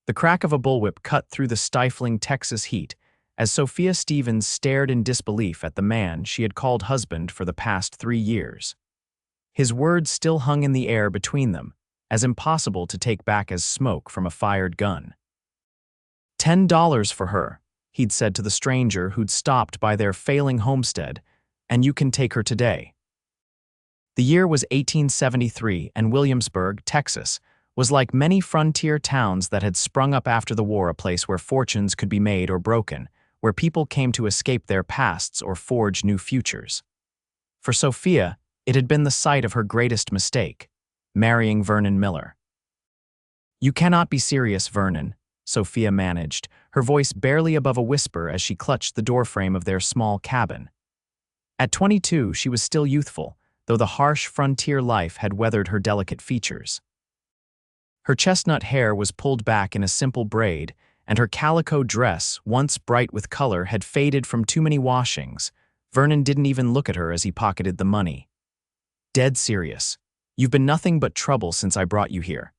The crack of a bullwhip cut through the stifling Texas heat as Sophia Stevens stared in disbelief at the man she had called husband for the past 3 years. His words still hung in the air between them, as impossible to take back as smoke from a fired gun. $10 for her, he'd said to the stranger who'd stopped by their failing homestead, and you can take her today. The year was 1873, and Williamsburg, Texas, was like many frontier towns that had sprung up after the war, a place where fortunes could be made or broken, where people came to escape their pasts or forge new futures. For Sophia, it had been the site of her greatest mistake, marrying Vernon Miller. "You cannot be serious, Vernon," Sophia managed, her voice barely above a whisper as she clutched the doorframe of their small cabin. At 22, she was still youthful, though the harsh frontier life had weathered her delicate features. Her chestnut hair was pulled back in a simple braid, and her calico dress, once bright with color, had faded from too many washings. Vernon didn't even look at her as he pocketed the money. "Dead serious. You've been nothing but trouble since I brought you here.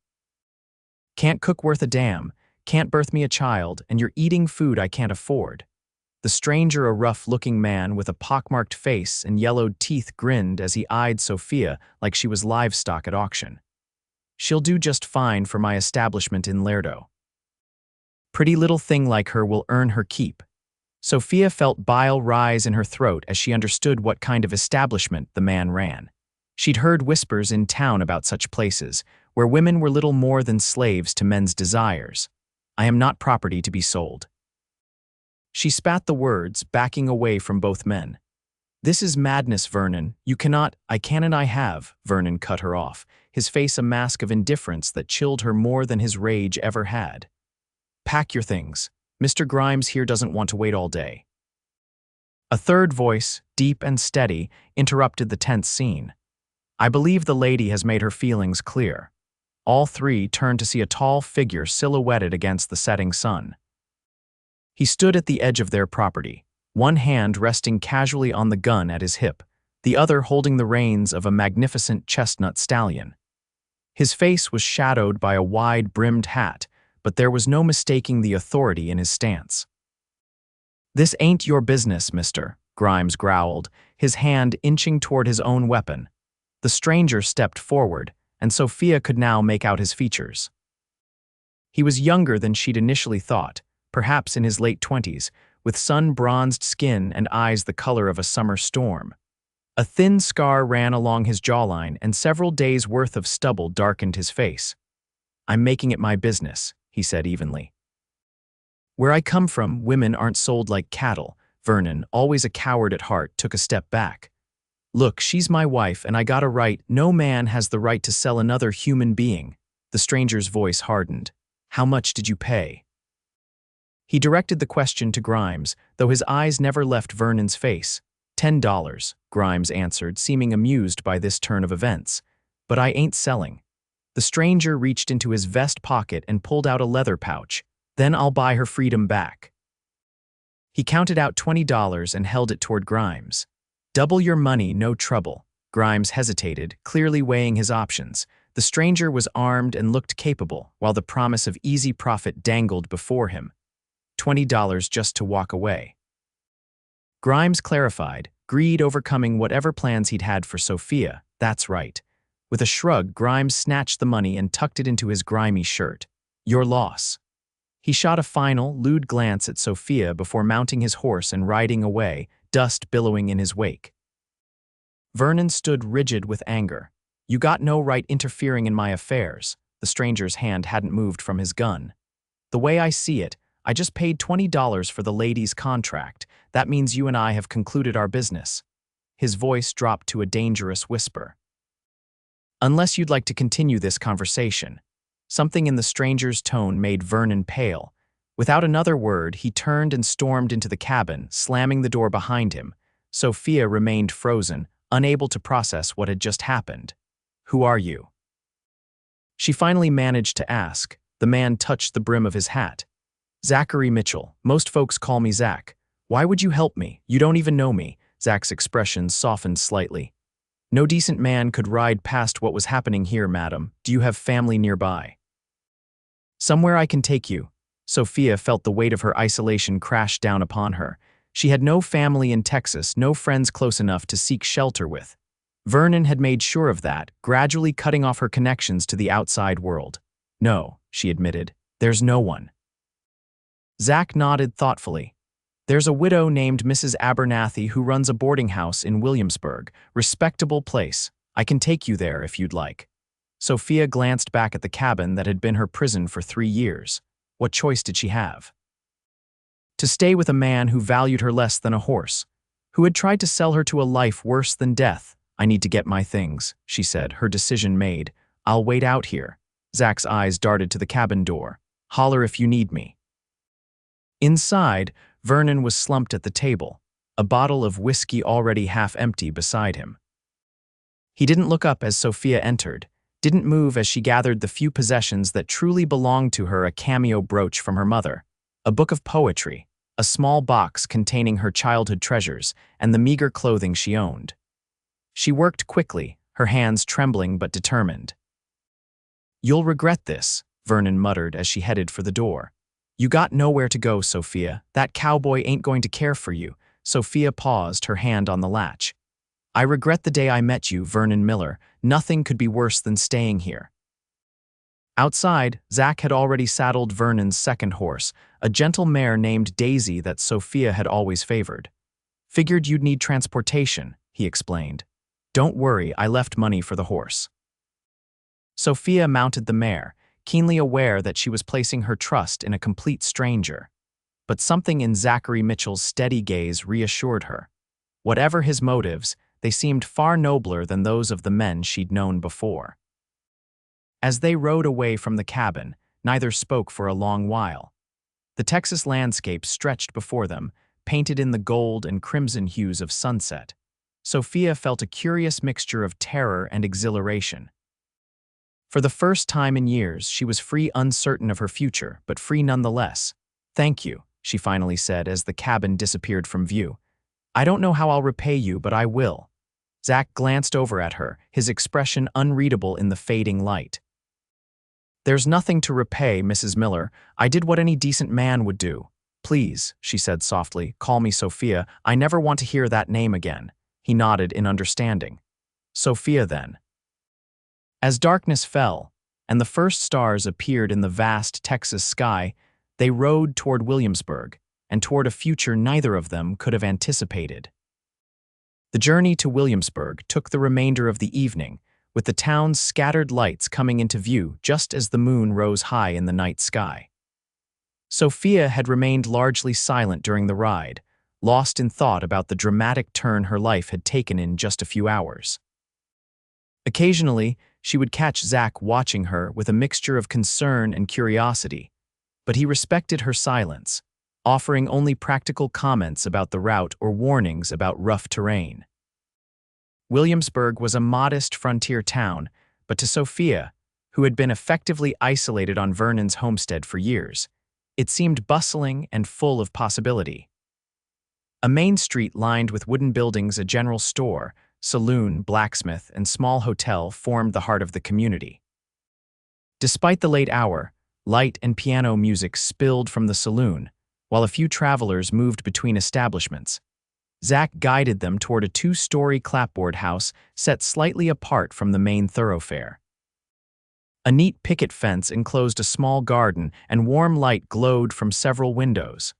Can't cook worth a damn, can't birth me a child, and you're eating food I can't afford." The stranger, a rough-looking man with a pockmarked face and yellowed teeth, grinned as he eyed Sophia like she was livestock at auction. "She'll do just fine for my establishment in Lerdo. Pretty little thing like her will earn her keep." Sophia felt bile rise in her throat as she understood what kind of establishment the man ran. She'd heard whispers in town about such places, where women were little more than slaves to men's desires. "I am not property to be sold." She spat the words, backing away from both men. "This is madness, Vernon. You cannot—" "I can and I have," Vernon cut her off, his face a mask of indifference that chilled her more than his rage ever had. "Pack your things. Mr. Grimes here doesn't want to wait all day." A third voice, deep and steady, interrupted the tense scene. "I believe the lady has made her feelings clear." All three turned to see a tall figure silhouetted against the setting sun. He stood at the edge of their property, one hand resting casually on the gun at his hip, the other holding the reins of a magnificent chestnut stallion. His face was shadowed by a wide-brimmed hat, but there was no mistaking the authority in his stance. "This ain't your business, mister," Grimes growled, his hand inching toward his own weapon. The stranger stepped forward, and Sophia could now make out his features. He was younger than she'd initially thought, perhaps in his late 20s, with sun-bronzed skin and eyes the color of a summer storm. A thin scar ran along his jawline, and several days' worth of stubble darkened his face. "I'm making it my business," he said evenly. "Where I come from, women aren't sold like cattle." Vernon, always a coward at heart, took a step back. "Look, she's my wife, and I got a right. No man has the right to sell another human being." The stranger's voice hardened. "How much did you pay?" He directed the question to Grimes, though his eyes never left Vernon's face. $10, Grimes answered, seeming amused by this turn of events. "But I ain't selling." The stranger reached into his vest pocket and pulled out a leather pouch. "Then I'll buy her freedom back." He counted out $20 and held it toward Grimes. "Double your money, no trouble." Grimes hesitated, clearly weighing his options. The stranger was armed and looked capable, while the promise of easy profit dangled before him. $20 just to walk away. Grimes clarified, greed overcoming whatever plans he'd had for Sophia. "That's right." With a shrug, Grimes snatched the money and tucked it into his grimy shirt. "Your loss." He shot a final, lewd glance at Sophia before mounting his horse and riding away, dust billowing in his wake. Vernon stood rigid with anger. "You got no right interfering in my affairs." The stranger's hand hadn't moved from his gun. "The way I see it, I just paid $20 for the lady's contract. That means you and I have concluded our business." His voice dropped to a dangerous whisper. "Unless you'd like to continue this conversation." Something in the stranger's tone made Vernon pale. Without another word, he turned and stormed into the cabin, slamming the door behind him. Sophia remained frozen, unable to process what had just happened. "Who are you?" she finally managed to ask. The man touched the brim of his hat. "Zachary Mitchell. Most folks call me Zach. Why would you help me? You don't even know me." Zach's expression softened slightly. "No decent man could ride past what was happening here, madam. Do you have family nearby?" Somewhere I can take you. Sophia felt the weight of her isolation crash down upon her. She had no family in Texas, no friends close enough to seek shelter with. Vernon had made sure of that, gradually cutting off her connections to the outside world. No, she admitted, there's no one. Zach nodded thoughtfully. There's a widow named Mrs. Abernathy who runs a boarding house in Williamsburg. Respectable place. I can take you there if you'd like. Sophia glanced back at the cabin that had been her prison for 3 years. What choice did she have? To stay with a man who valued her less than a horse, who had tried to sell her to a life worse than death. I need to get my things, she said, her decision made. I'll wait out here. Zach's eyes darted to the cabin door. Holler if you need me. Inside, Vernon was slumped at the table, a bottle of whiskey already half empty beside him. He didn't look up as Sophia entered, didn't move as she gathered the few possessions that truly belonged to her, a cameo brooch from her mother, a book of poetry, a small box containing her childhood treasures, and the meager clothing she owned. She worked quickly, her hands trembling but determined. You'll regret this, Vernon muttered as she headed for the door. You got nowhere to go, Sophia. That cowboy ain't going to care for you. Sophia paused, her hand on the latch. I regret the day I met you, Vernon Miller. Nothing could be worse than staying here. Outside, Zach had already saddled Vernon's second horse, a gentle mare named Daisy that Sophia had always favored. Figured you'd need transportation, he explained. Don't worry, I left money for the horse. Sophia mounted the mare, keenly aware that she was placing her trust in a complete stranger. But something in Zachary Mitchell's steady gaze reassured her. Whatever his motives, they seemed far nobler than those of the men she'd known before. As they rode away from the cabin, neither spoke for a long while. The Texas landscape stretched before them, painted in the gold and crimson hues of sunset. Sophia felt a curious mixture of terror and exhilaration. For the first time in years, she was free, uncertain of her future, but free nonetheless. Thank you, she finally said as the cabin disappeared from view. I don't know how I'll repay you, but I will. Zach glanced over at her, his expression unreadable in the fading light. There's nothing to repay, Mrs. Miller. I did what any decent man would do. Please, she said softly, call me Sophia. I never want to hear that name again. He nodded in understanding. Sophia, then. As darkness fell, and the first stars appeared in the vast Texas sky, they rode toward Williamsburg, and toward a future neither of them could have anticipated. The journey to Williamsburg took the remainder of the evening, with the town's scattered lights coming into view just as the moon rose high in the night sky. Sophia had remained largely silent during the ride, lost in thought about the dramatic turn her life had taken in just a few hours. Occasionally, she would catch Zach watching her with a mixture of concern and curiosity, but he respected her silence, offering only practical comments about the route or warnings about rough terrain. Williamsburg was a modest frontier town, but to Sophia, who had been effectively isolated on Vernon's homestead for years, it seemed bustling and full of possibility. A main street lined with wooden buildings, a general store, saloon, blacksmith, and small hotel formed the heart of the community. Despite the late hour, light and piano music spilled from the saloon, while a few travelers moved between establishments. Zach guided them toward a 2-story clapboard house set slightly apart from the main thoroughfare. A neat picket fence enclosed a small garden, and warm light glowed from several windows.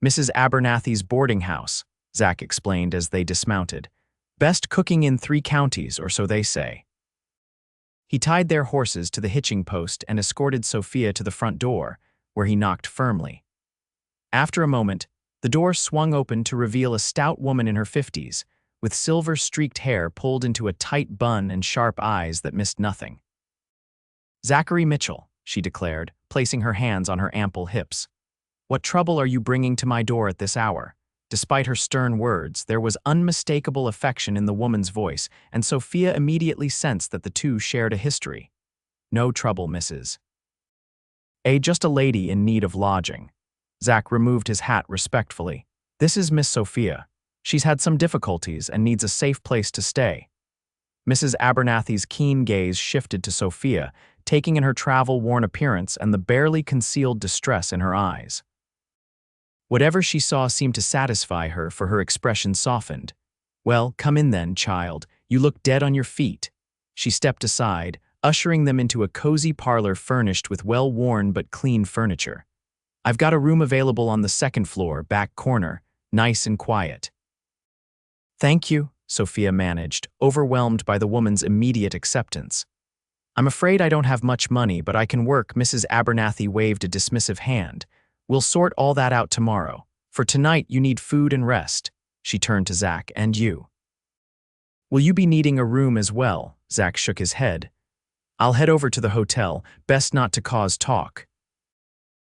Mrs. Abernathy's boarding house, Zach explained as they dismounted. Best cooking in 3 counties, or so they say. He tied their horses to the hitching post and escorted Sophia to the front door, where he knocked firmly. After a moment, the door swung open to reveal a stout woman in her 50s, with silver-streaked hair pulled into a tight bun and sharp eyes that missed nothing. Zachary Mitchell, she declared, placing her hands on her ample hips. What trouble are you bringing to my door at this hour? Despite her stern words, there was unmistakable affection in the woman's voice, and Sophia immediately sensed that the two shared a history. No trouble, Mrs. A. Just a lady in need of lodging. Zach removed his hat respectfully. This is Miss Sophia. She's had some difficulties and needs a safe place to stay. Mrs. Abernathy's keen gaze shifted to Sophia, taking in her travel-worn appearance and the barely concealed distress in her eyes. Whatever she saw seemed to satisfy her, for her expression softened. "Well, come in then, child. You look dead on your feet." She stepped aside, ushering them into a cozy parlor furnished with well-worn but clean furniture. "I've got a room available on the second floor, back corner, nice and quiet." "Thank you," Sophia managed, overwhelmed by the woman's immediate acceptance. "I'm afraid I don't have much money, but I can work." Mrs. Abernathy waved a dismissive hand. "We'll sort all that out tomorrow. For tonight, you need food and rest." She turned to Zach. "And you? Will you be needing a room as well?" Zach shook his head. "I'll head over to the hotel, best not to cause talk."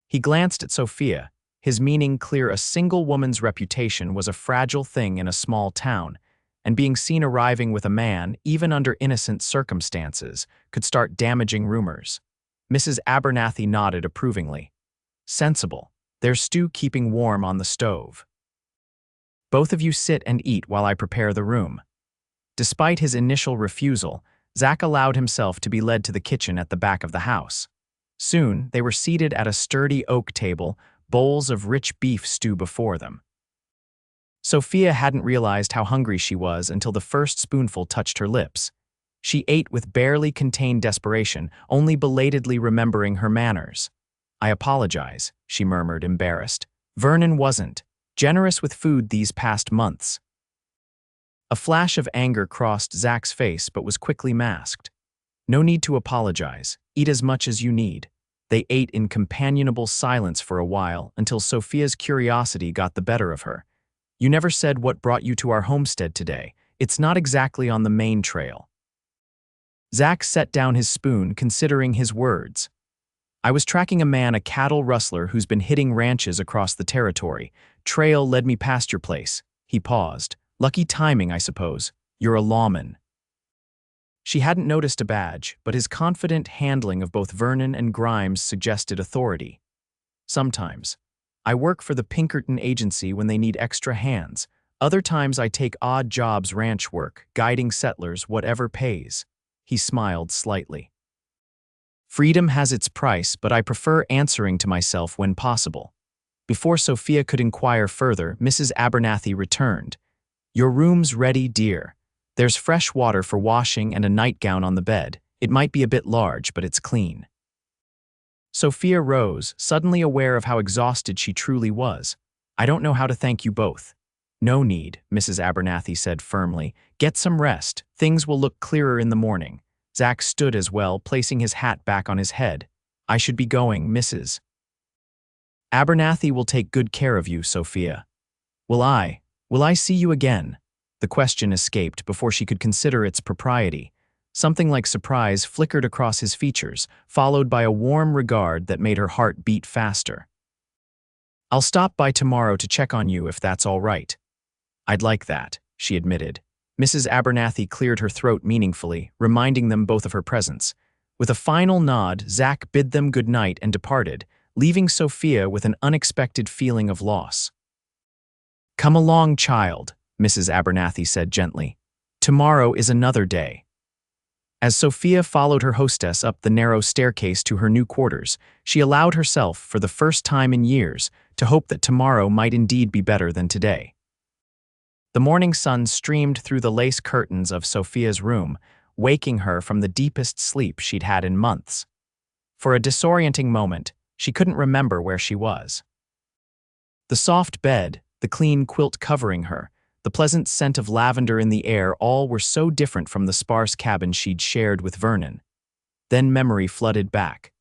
He glanced at Sophia, his meaning clear. A single woman's reputation was a fragile thing in a small town, and being seen arriving with a man, even under innocent circumstances, could start damaging rumors. Mrs. Abernathy nodded approvingly. "Sensible. There's stew keeping warm on the stove. Both of you sit and eat while I prepare the room." Despite his initial refusal, Zach allowed himself to be led to the kitchen at the back of the house. Soon, they were seated at a sturdy oak table, bowls of rich beef stew before them. Sophia hadn't realized how hungry she was until the first spoonful touched her lips. She ate with barely contained desperation, only belatedly remembering her manners. "I apologize," she murmured, embarrassed. "Vernon wasn't generous with food these past months." A flash of anger crossed Zach's face but was quickly masked. "No need to apologize. Eat as much as you need." They ate in companionable silence for a while until Sophia's curiosity got the better of her. "You never said what brought you to our homestead today. It's not exactly on the main trail." Zach set down his spoon, considering his words. "I was tracking a cattle rustler who's been hitting ranches across the territory. Trail led me past your place." He paused. "Lucky timing, I suppose. You're a lawman." She hadn't noticed a badge, but his confident handling of both Vernon and Grimes suggested authority. "Sometimes. I work for the Pinkerton agency when they need extra hands. Other times I take odd jobs, ranch work, guiding settlers, whatever pays." He smiled slightly. "Freedom has its price, but I prefer answering to myself when possible." Before Sophia could inquire further, Mrs. Abernathy returned. "Your room's ready, dear. There's fresh water for washing and a nightgown on the bed. It might be a bit large, but it's clean." Sophia rose, suddenly aware of how exhausted she truly was. "I don't know how to thank you both." "No need," Mrs. Abernathy said firmly. "Get some rest. Things will look clearer in the morning." Zach stood as well, placing his hat back on his head. "I should be going, Mrs. Abernathy will take good care of you, Sophia." Will I see you again?" The question escaped before she could consider its propriety. Something like surprise flickered across his features, followed by a warm regard that made her heart beat faster. "I'll stop by tomorrow to check on you if that's all right." "I'd like that," she admitted. Mrs. Abernathy cleared her throat meaningfully, reminding them both of her presence. With a final nod, Zach bid them good night and departed, leaving Sophia with an unexpected feeling of loss. "Come along, child," Mrs. Abernathy said gently. "Tomorrow is another day." As Sophia followed her hostess up the narrow staircase to her new quarters, she allowed herself, for the first time in years, to hope that tomorrow might indeed be better than today. The morning sun streamed through the lace curtains of Sophia's room, waking her from the deepest sleep she'd had in months. For a disorienting moment, she couldn't remember where she was. The soft bed, the clean quilt covering her, the pleasant scent of lavender in the air, all were so different from the sparse cabin she'd shared with Vernon. Then memory flooded back.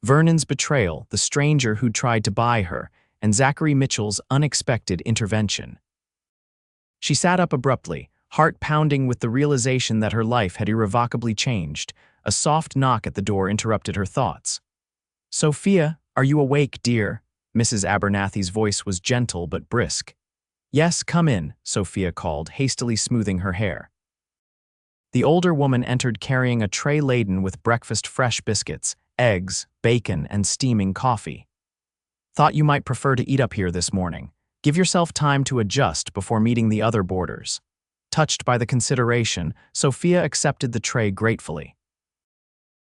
Vernon's betrayal, the stranger who'd tried to buy her, and Zachary Mitchell's unexpected intervention. She sat up abruptly, heart pounding with the realization that her life had irrevocably changed. A soft knock at the door interrupted her thoughts. "Sophia, are you awake, dear?" Mrs. Abernathy's voice was gentle but brisk. "Yes, come in," Sophia called, hastily smoothing her hair. The older woman entered carrying a tray laden with breakfast fresh biscuits, eggs, bacon, and steaming coffee. "Thought you might prefer to eat up here this morning. Give yourself time to adjust before meeting the other boarders." Touched by the consideration, Sophia accepted the tray gratefully.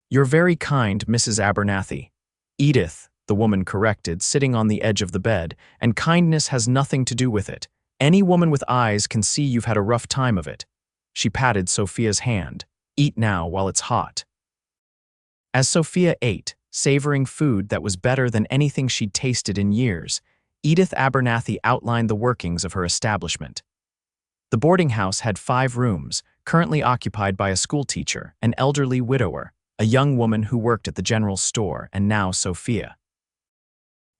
"You're very kind, Mrs. Abernathy." "Edith," the woman corrected, sitting on the edge of the bed, "and kindness has nothing to do with it. Any woman with eyes can see you've had a rough time of it." She patted Sophia's hand. "Eat now while it's hot." As Sophia ate, savoring food that was better than anything she'd tasted in years, Edith Abernathy outlined the workings of her establishment. The boarding house had 5 rooms, currently occupied by a schoolteacher, an elderly widower, a young woman who worked at the general store, and now Sophia.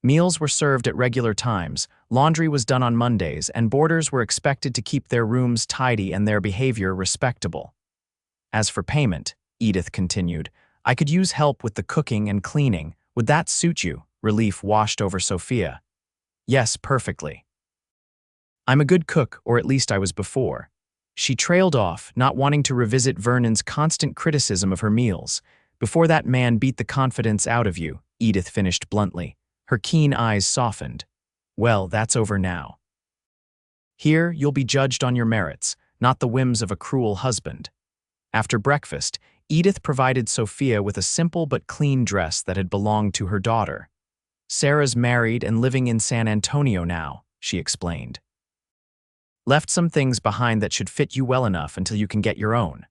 Meals were served at regular times, laundry was done on Mondays, and boarders were expected to keep their rooms tidy and their behavior respectable. "As for payment," Edith continued, "I could use help with the cooking and cleaning. Would that suit you?" Relief washed over Sophia. "Yes, perfectly. I'm a good cook, or at least I was before." She trailed off, not wanting to revisit Vernon's constant criticism of her meals. "Before that man beat the confidence out of you," Edith finished bluntly. Her keen eyes softened. "Well, that's over now. Here, you'll be judged on your merits, not the whims of a cruel husband." After breakfast, Edith provided Sophia with a simple but clean dress that had belonged to her daughter. "Sarah's married and living in San Antonio now," she explained. "Left some things behind that should fit you well enough until you can get your own."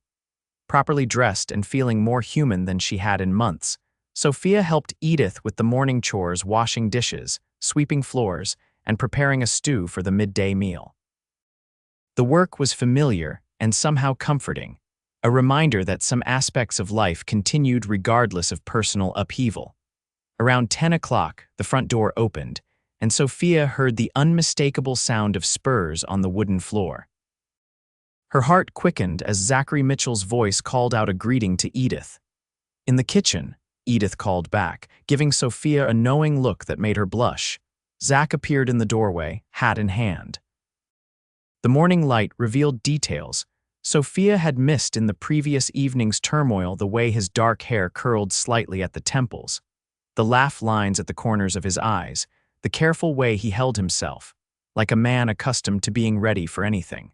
Properly dressed and feeling more human than she had in months, Sophia helped Edith with the morning chores, washing dishes, sweeping floors, and preparing a stew for the midday meal. The work was familiar and somehow comforting, a reminder that some aspects of life continued regardless of personal upheaval. Around 10 o'clock, the front door opened, and Sophia heard the unmistakable sound of spurs on the wooden floor. Her heart quickened as Zachary Mitchell's voice called out a greeting to Edith. "In the kitchen," Edith called back, giving Sophia a knowing look that made her blush. Zach appeared in the doorway, hat in hand. The morning light revealed details Sophia had missed in the previous evening's turmoil: the way his dark hair curled slightly at the temples, the laugh lines at the corners of his eyes, the careful way he held himself, like a man accustomed to being ready for anything.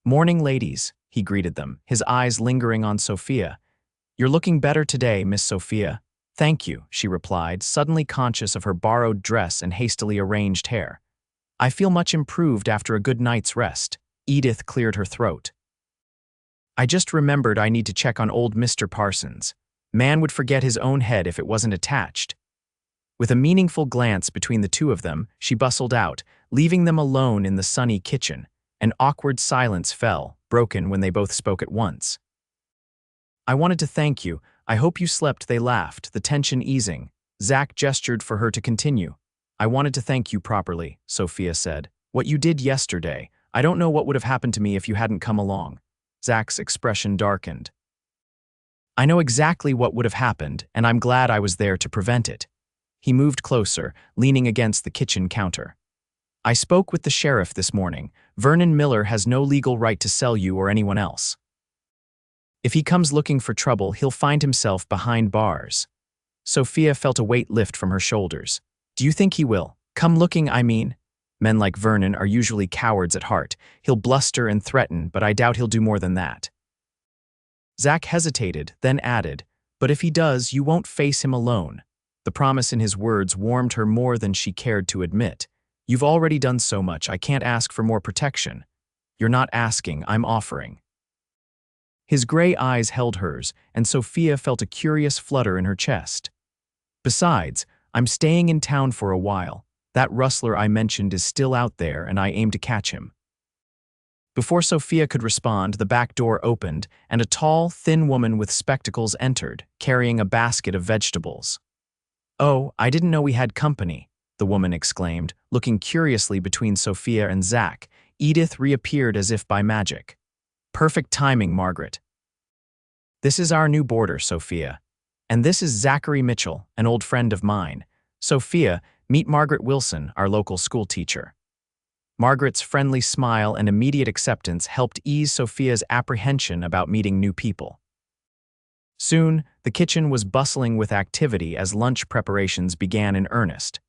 "Morning, ladies," he greeted them, his eyes lingering on Sophia. "You're looking better today, Miss Sophia." "Thank you," she replied, suddenly conscious of her borrowed dress and hastily arranged hair. "I feel much improved after a good night's rest." Edith cleared her throat. "I just remembered I need to check on old Mr. Parsons. Man would forget his own head if it wasn't attached." With a meaningful glance between the two of them, she bustled out, leaving them alone in the sunny kitchen. An awkward silence fell, broken when they both spoke at once. "I wanted to thank you. I hope you slept," they laughed, the tension easing. Zach gestured for her to continue. "I wanted to thank you properly," Sophia said. "What you did yesterday, I don't know what would have happened to me if you hadn't come along." Zach's expression darkened. "I know exactly what would have happened, and I'm glad I was there to prevent it." He moved closer, leaning against the kitchen counter. "I spoke with the sheriff this morning. Vernon Miller has no legal right to sell you or anyone else. If he comes looking for trouble, he'll find himself behind bars." Sophia felt a weight lift from her shoulders. "Do you think he will? Come looking, I mean?" Men like Vernon are usually cowards at heart. He'll bluster and threaten, but I doubt he'll do more than that. Zach hesitated, then added, "But if he does, you won't face him alone." The promise in his words warmed her more than she cared to admit. "You've already done so much, I can't ask for more protection." "You're not asking, I'm offering." His gray eyes held hers, and Sophia felt a curious flutter in her chest. "Besides, I'm staying in town for a while. That rustler I mentioned is still out there, and I aim to catch him." Before Sophia could respond, the back door opened, and a tall, thin woman with spectacles entered, carrying a basket of vegetables. "Oh, I didn't know we had company," the woman exclaimed, looking curiously between Sophia and Zach. Edith reappeared as if by magic. "Perfect timing, Margaret. This is our new boarder, Sophia. And this is Zachary Mitchell, an old friend of mine. Sophia, meet Margaret Wilson, our local school teacher." Margaret's friendly smile and immediate acceptance helped ease Sophia's apprehension about meeting new people. Soon, the kitchen was bustling with activity as lunch preparations began in earnest.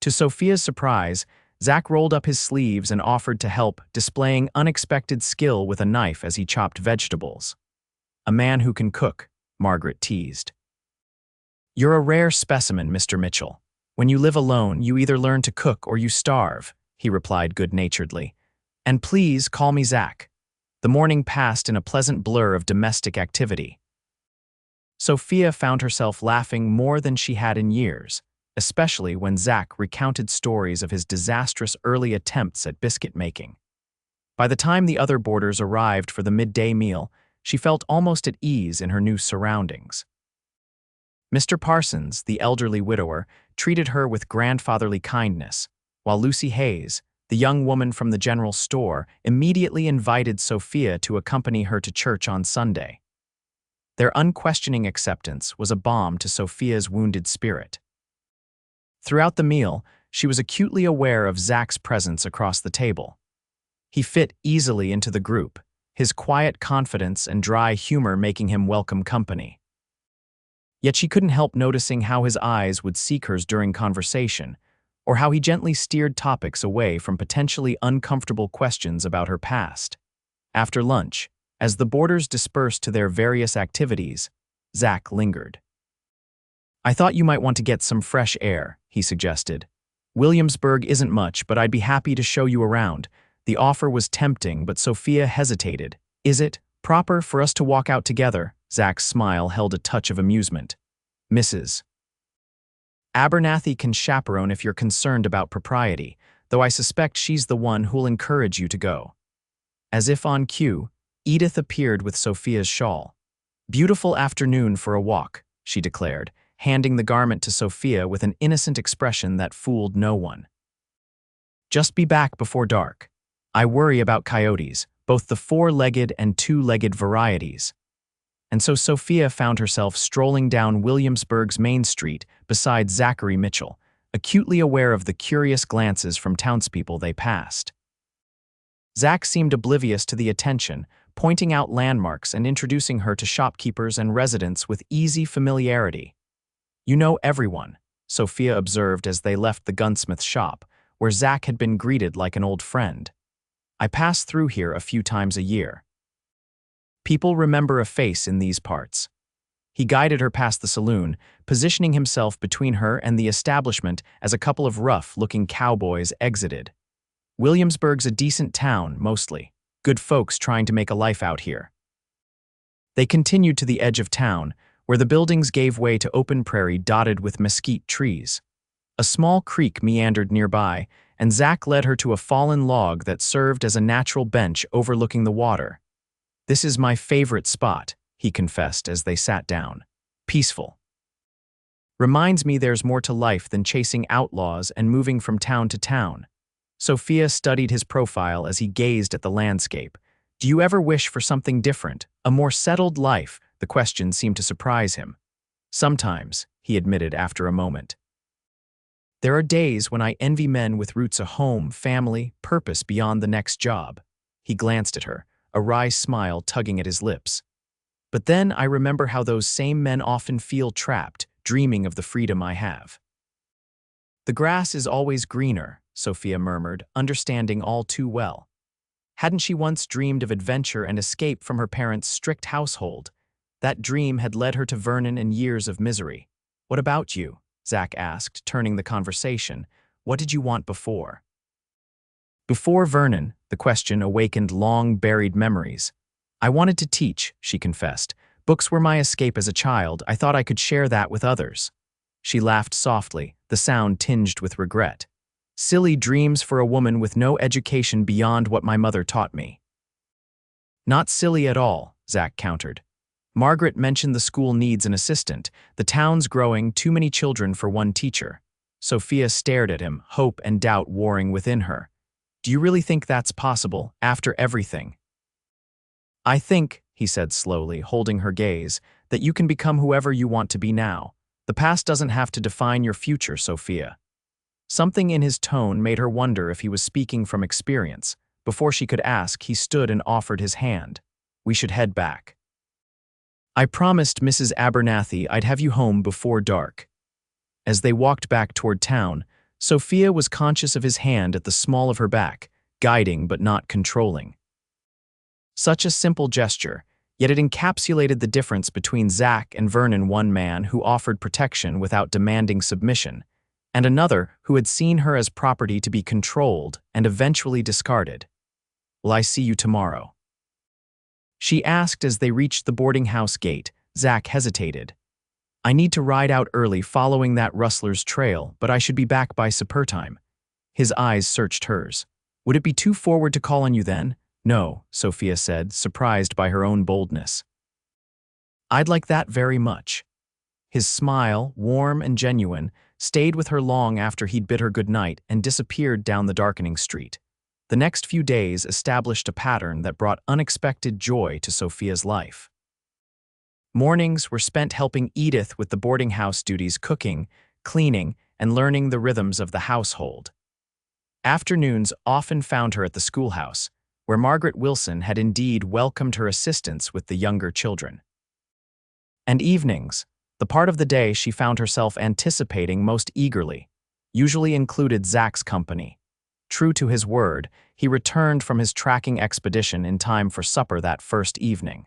To Sophia's surprise, Zach rolled up his sleeves and offered to help, displaying unexpected skill with a knife as he chopped vegetables. "A man who can cook," Margaret teased. "You're a rare specimen, Mr. Mitchell. When you live alone, you either learn to cook or you starve," he replied good-naturedly. "And please call me Zach." The morning passed in a pleasant blur of domestic activity. Sophia found herself laughing more than she had in years, especially when Zach recounted stories of his disastrous early attempts at biscuit making. By the time the other boarders arrived for the midday meal, she felt almost at ease in her new surroundings. Mr. Parsons, the elderly widower, treated her with grandfatherly kindness, while Lucy Hayes, the young woman from the general store, immediately invited Sophia to accompany her to church on Sunday. Their unquestioning acceptance was a balm to Sophia's wounded spirit. Throughout the meal, she was acutely aware of Zach's presence across the table. He fit easily into the group, his quiet confidence and dry humor making him welcome company. Yet she couldn't help noticing how his eyes would seek hers during conversation, or how he gently steered topics away from potentially uncomfortable questions about her past. After lunch, as the boarders dispersed to their various activities, Zach lingered. "I thought you might want to get some fresh air," he suggested. "Williamsburg isn't much, but I'd be happy to show you around." The offer was tempting, but Sophia hesitated. "Is it proper for us to walk out together?" Zach's smile held a touch of amusement. "Mrs. Abernathy can chaperone if you're concerned about propriety, though I suspect she's the one who'll encourage you to go." As if on cue, Edith appeared with Sophia's shawl. "Beautiful afternoon for a walk," she declared, handing the garment to Sophia with an innocent expression that fooled no one. "Just be back before dark. I worry about coyotes, both the four-legged and two-legged varieties." And so Sophia found herself strolling down Williamsburg's Main Street beside Zachary Mitchell, acutely aware of the curious glances from townspeople they passed. Zach seemed oblivious to the attention, pointing out landmarks and introducing her to shopkeepers and residents with easy familiarity. "You know everyone," Sophia observed as they left the gunsmith shop, where Zach had been greeted like an old friend. "I pass through here a few times a year. People remember a face in these parts." He guided her past the saloon, positioning himself between her and the establishment as a couple of rough-looking cowboys exited. "Williamsburg's a decent town, mostly. Good folks trying to make a life out here." They continued to the edge of town, where the buildings gave way to open prairie dotted with mesquite trees. A small creek meandered nearby, and Zach led her to a fallen log that served as a natural bench overlooking the water. "This is my favorite spot," he confessed as they sat down. "Peaceful. Reminds me there's more to life than chasing outlaws and moving from town to town." Sophia studied his profile as he gazed at the landscape. "Do you ever wish for something different, a more settled life?" The question seemed to surprise him. "Sometimes," he admitted after a moment. "There are days when I envy men with roots, a home, family, purpose beyond the next job." He glanced at her, a wry smile tugging at his lips. "But then I remember how those same men often feel trapped, dreaming of the freedom I have." "The grass is always greener," Sophia murmured, understanding all too well. Hadn't she once dreamed of adventure and escape from her parents' strict household? That dream had led her to Vernon and years of misery. "What about you?" Zach asked, turning the conversation. "What did you want before?" Before Vernon, the question awakened long-buried memories. "I wanted to teach," she confessed. "Books were my escape as a child. I thought I could share that with others." She laughed softly, the sound tinged with regret. "Silly dreams for a woman with no education beyond what my mother taught me." "Not silly at all," Zach countered. "Margaret mentioned the school needs an assistant. The town's growing, too many children for one teacher." Sophia stared at him, hope and doubt warring within her. "Do you really think that's possible, after everything?" "I think," he said slowly, holding her gaze, "that you can become whoever you want to be now. The past doesn't have to define your future, Sophia." Something in his tone made her wonder if he was speaking from experience. Before she could ask, he stood and offered his hand. "We should head back. I promised Mrs. Abernathy I'd have you home before dark." As they walked back toward town, Sophia was conscious of his hand at the small of her back, guiding but not controlling. Such a simple gesture, yet it encapsulated the difference between Zach and Vernon, one man who offered protection without demanding submission, and another who had seen her as property to be controlled and eventually discarded. "Will I see you tomorrow?" she asked as they reached the boarding house gate. Zach hesitated. "I need to ride out early following that rustler's trail, but I should be back by supper time." His eyes searched hers. "Would it be too forward to call on you then?" "No," Sophia said, surprised by her own boldness. "I'd like that very much." His smile, warm and genuine, stayed with her long after he'd bid her goodnight and disappeared down the darkening street. The next few days established a pattern that brought unexpected joy to Sophia's life. Mornings were spent helping Edith with the boarding house duties, cooking, cleaning, and learning the rhythms of the household. Afternoons often found her at the schoolhouse, where Margaret Wilson had indeed welcomed her assistance with the younger children. And evenings, the part of the day she found herself anticipating most eagerly, usually included Zach's company. True to his word, he returned from his tracking expedition in time for supper that first evening.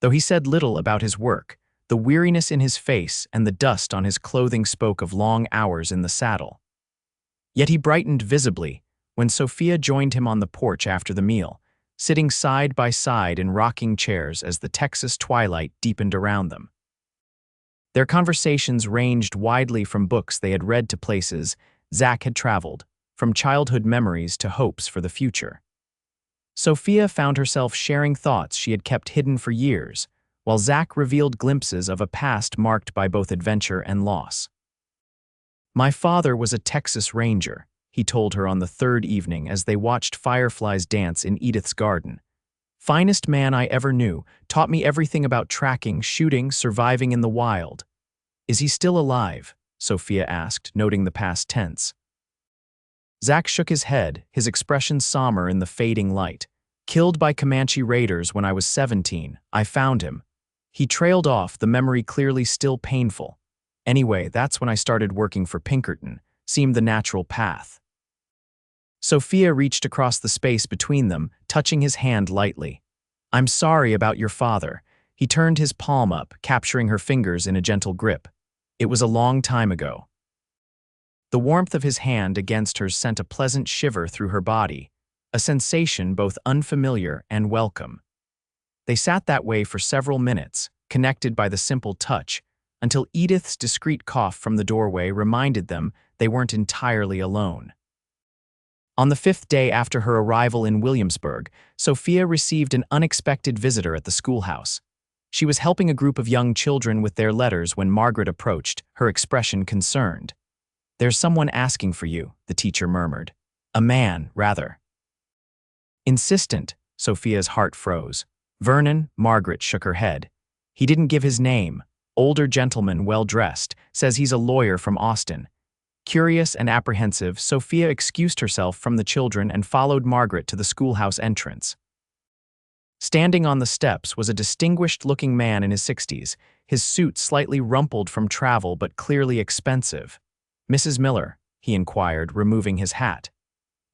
Though he said little about his work, the weariness in his face and the dust on his clothing spoke of long hours in the saddle. Yet he brightened visibly when Sophia joined him on the porch after the meal, sitting side by side in rocking chairs as the Texas twilight deepened around them. Their conversations ranged widely from books they had read to places Zach had traveled, from childhood memories to hopes for the future. Sophia found herself sharing thoughts she had kept hidden for years, while Zach revealed glimpses of a past marked by both adventure and loss. "My father was a Texas Ranger," he told her on the third evening as they watched fireflies dance in Edith's garden. "Finest man I ever knew, taught me everything about tracking, shooting, surviving in the wild." "Is he still alive?" Sophia asked, noting the past tense. Zach shook his head, his expression somber in the fading light. "Killed by Comanche raiders when I was 17, I found him. He trailed off, the memory clearly still painful. Anyway, that's when I started working for Pinkerton, seemed the natural path." Sophia reached across the space between them, touching his hand lightly. "I'm sorry about your father." He turned his palm up, capturing her fingers in a gentle grip. "It was a long time ago." The warmth of his hand against hers sent a pleasant shiver through her body, a sensation both unfamiliar and welcome. They sat that way for several minutes, connected by the simple touch, until Edith's discreet cough from the doorway reminded them they weren't entirely alone. On the 5th day after her arrival in Williamsburg, Sophia received an unexpected visitor at the schoolhouse. She was helping a group of young children with their letters when Margaret approached, her expression concerned. "There's someone asking for you," the teacher murmured. "A man, rather." "Insistent," Sophia's heart froze. "Vernon," Margaret shook her head. "He didn't give his name. Older gentleman, well-dressed, says he's a lawyer from Austin." Curious and apprehensive, Sophia excused herself from the children and followed Margaret to the schoolhouse entrance. Standing on the steps was a distinguished-looking man in his 60s, his suit slightly rumpled from travel but clearly expensive. "Mrs. Miller?" he inquired, removing his hat.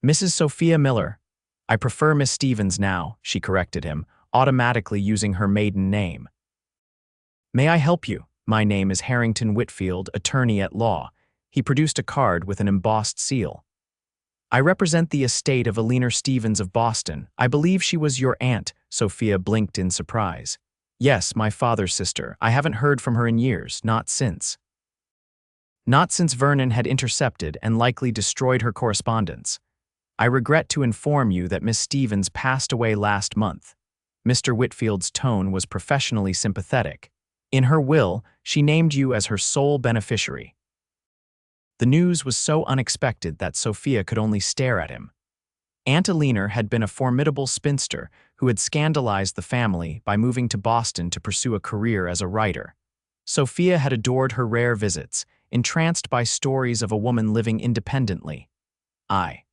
"Mrs. Sophia Miller. I prefer Miss Stevens now," she corrected him, automatically using her maiden name. "May I help you? My name is Harrington Whitfield, attorney at law." He produced a card with an embossed seal. "I represent the estate of Eleanor Stevens of Boston. I believe she was your aunt." Sophia blinked in surprise. "Yes, my father's sister. I haven't heard from her in years, not since." Not since Vernon had intercepted and likely destroyed her correspondence. "I regret to inform you that Miss Stevens passed away last month." Mr. Whitfield's tone was professionally sympathetic. "In her will, she named you as her sole beneficiary." The news was so unexpected that Sophia could only stare at him. Aunt Eleanor had been a formidable spinster who had scandalized the family by moving to Boston to pursue a career as a writer. Sophia had adored her rare visits, entranced by stories of a woman living independently. I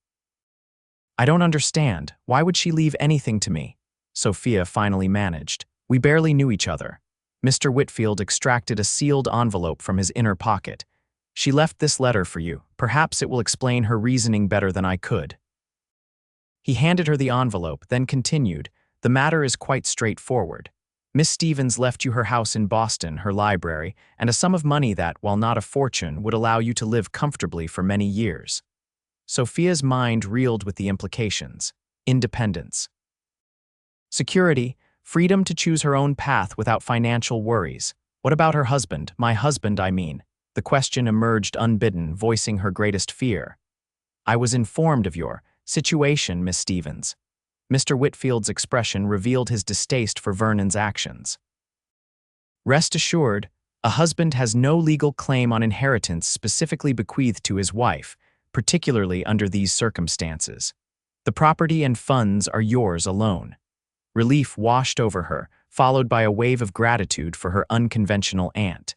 don't understand. Why would she leave anything to me?" Sophia finally managed. "We barely knew each other." Mr. Whitfield extracted a sealed envelope from his inner pocket. "She left this letter for you, Perhaps it will explain her reasoning better than I could. He handed her the envelope, then continued, "The matter is quite straightforward. Miss Stevens left you her house in Boston, her library, and a sum of money that, while not a fortune, would allow you to live comfortably for many years." Sophia's mind reeled with the implications. Independence. Security, freedom to choose her own path without financial worries. What about her husband? My husband, I mean. The question emerged unbidden, voicing her greatest fear. "I was informed of your situation, Miss Stevens." Mr. Whitfield's expression revealed his distaste for Vernon's actions. "Rest assured, a husband has no legal claim on inheritance specifically bequeathed to his wife, particularly under these circumstances. The property and funds are yours alone." Relief washed over her, followed by a wave of gratitude for her unconventional aunt.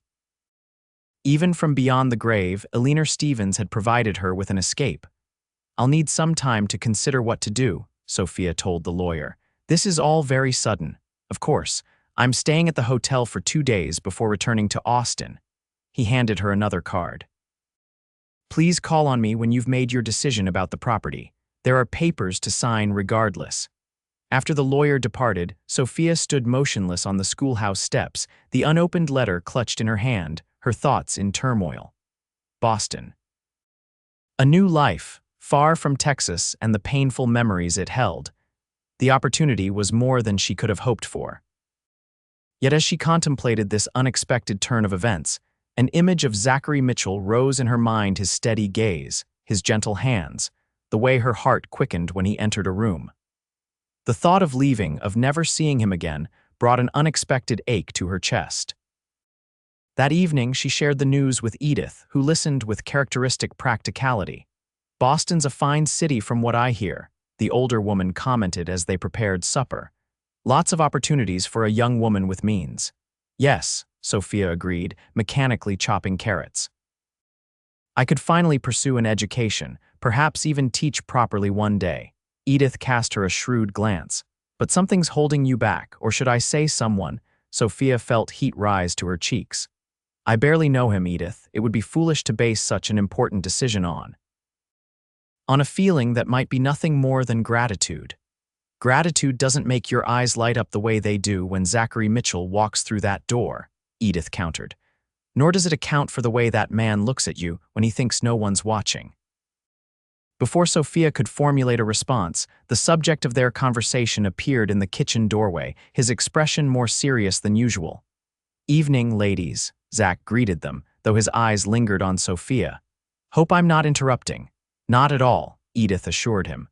Even from beyond the grave, Eleanor Stevens had provided her with an escape. "I'll need some time to consider what to do," Sophia told the lawyer. "This is all very sudden. Of course, I'm staying at the hotel for 2 days before returning to Austin." He handed her another card. "Please call on me when you've made your decision about the property. There are papers to sign regardless." After the lawyer departed, Sophia stood motionless on the schoolhouse steps, the unopened letter clutched in her hand, her thoughts in turmoil. Boston. A new life, far from Texas and the painful memories it held. The opportunity was more than she could have hoped for. Yet as she contemplated this unexpected turn of events, an image of Zachary Mitchell rose in her mind, his steady gaze, his gentle hands, the way her heart quickened when he entered a room. The thought of leaving, of never seeing him again, brought an unexpected ache to her chest. That evening, she shared the news with Edith, who listened with characteristic practicality. "Boston's a fine city from what I hear," the older woman commented as they prepared supper. "Lots of opportunities for a young woman with means." "Yes," Sophia agreed, mechanically chopping carrots. "I could finally pursue an education, perhaps even teach properly one day." Edith cast her a shrewd glance. "But something's holding you back, or should I say someone?" Sophia felt heat rise to her cheeks. "I barely know him, Edith. It would be foolish to base such an important decision on a feeling that might be nothing more than gratitude." "Gratitude doesn't make your eyes light up the way they do when Zachary Mitchell walks through that door," Edith countered. "Nor does it account for the way that man looks at you when he thinks no one's watching." Before Sophia could formulate a response, the subject of their conversation appeared in the kitchen doorway, his expression more serious than usual. "Evening, ladies," Zach greeted them, though his eyes lingered on Sophia. "Hope I'm not interrupting." "Not at all," Edith assured him.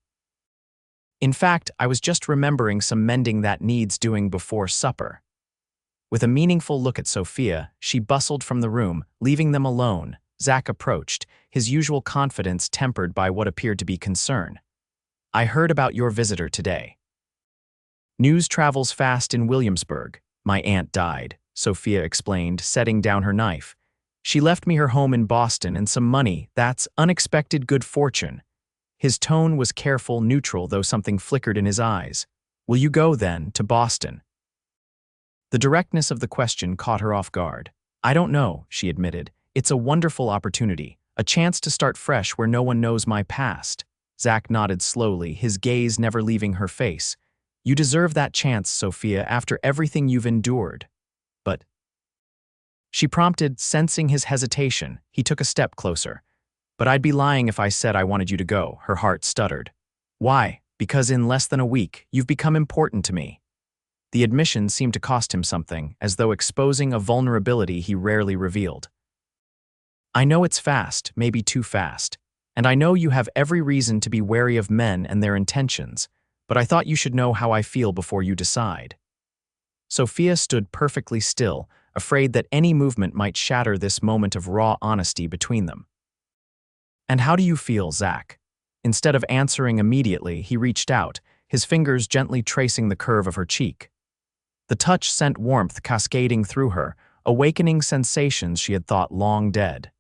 "In fact, I was just remembering some mending that needs doing before supper." With a meaningful look at Sophia, she bustled from the room, leaving them alone. Zach approached, his usual confidence tempered by what appeared to be concern. "I heard about your visitor today." "News travels fast in Williamsburg. My aunt died," Sophia explained, setting down her knife. "She left me her home in Boston and some money. That's unexpected good fortune." His tone was careful, neutral, though something flickered in his eyes. "Will you go, then, to Boston?" The directness of the question caught her off guard. "I don't know," she admitted. "It's a wonderful opportunity, a chance to start fresh where no one knows my past." Zach nodded slowly, his gaze never leaving her face. "You deserve that chance, Sophia, after everything you've endured." "But—" she prompted, sensing his hesitation. He took a step closer. "But I'd be lying if I said I wanted you to go," her heart stuttered. "Why?" "Because in less than a week, you've become important to me." The admission seemed to cost him something, as though exposing a vulnerability he rarely revealed. "I know it's fast, maybe too fast. And I know you have every reason to be wary of men and their intentions, but I thought you should know how I feel before you decide." Sophia stood perfectly still, afraid that any movement might shatter this moment of raw honesty between them. "And how do you feel, Zach?" Instead of answering immediately, he reached out, his fingers gently tracing the curve of her cheek. The touch sent warmth cascading through her, awakening sensations she had thought long dead.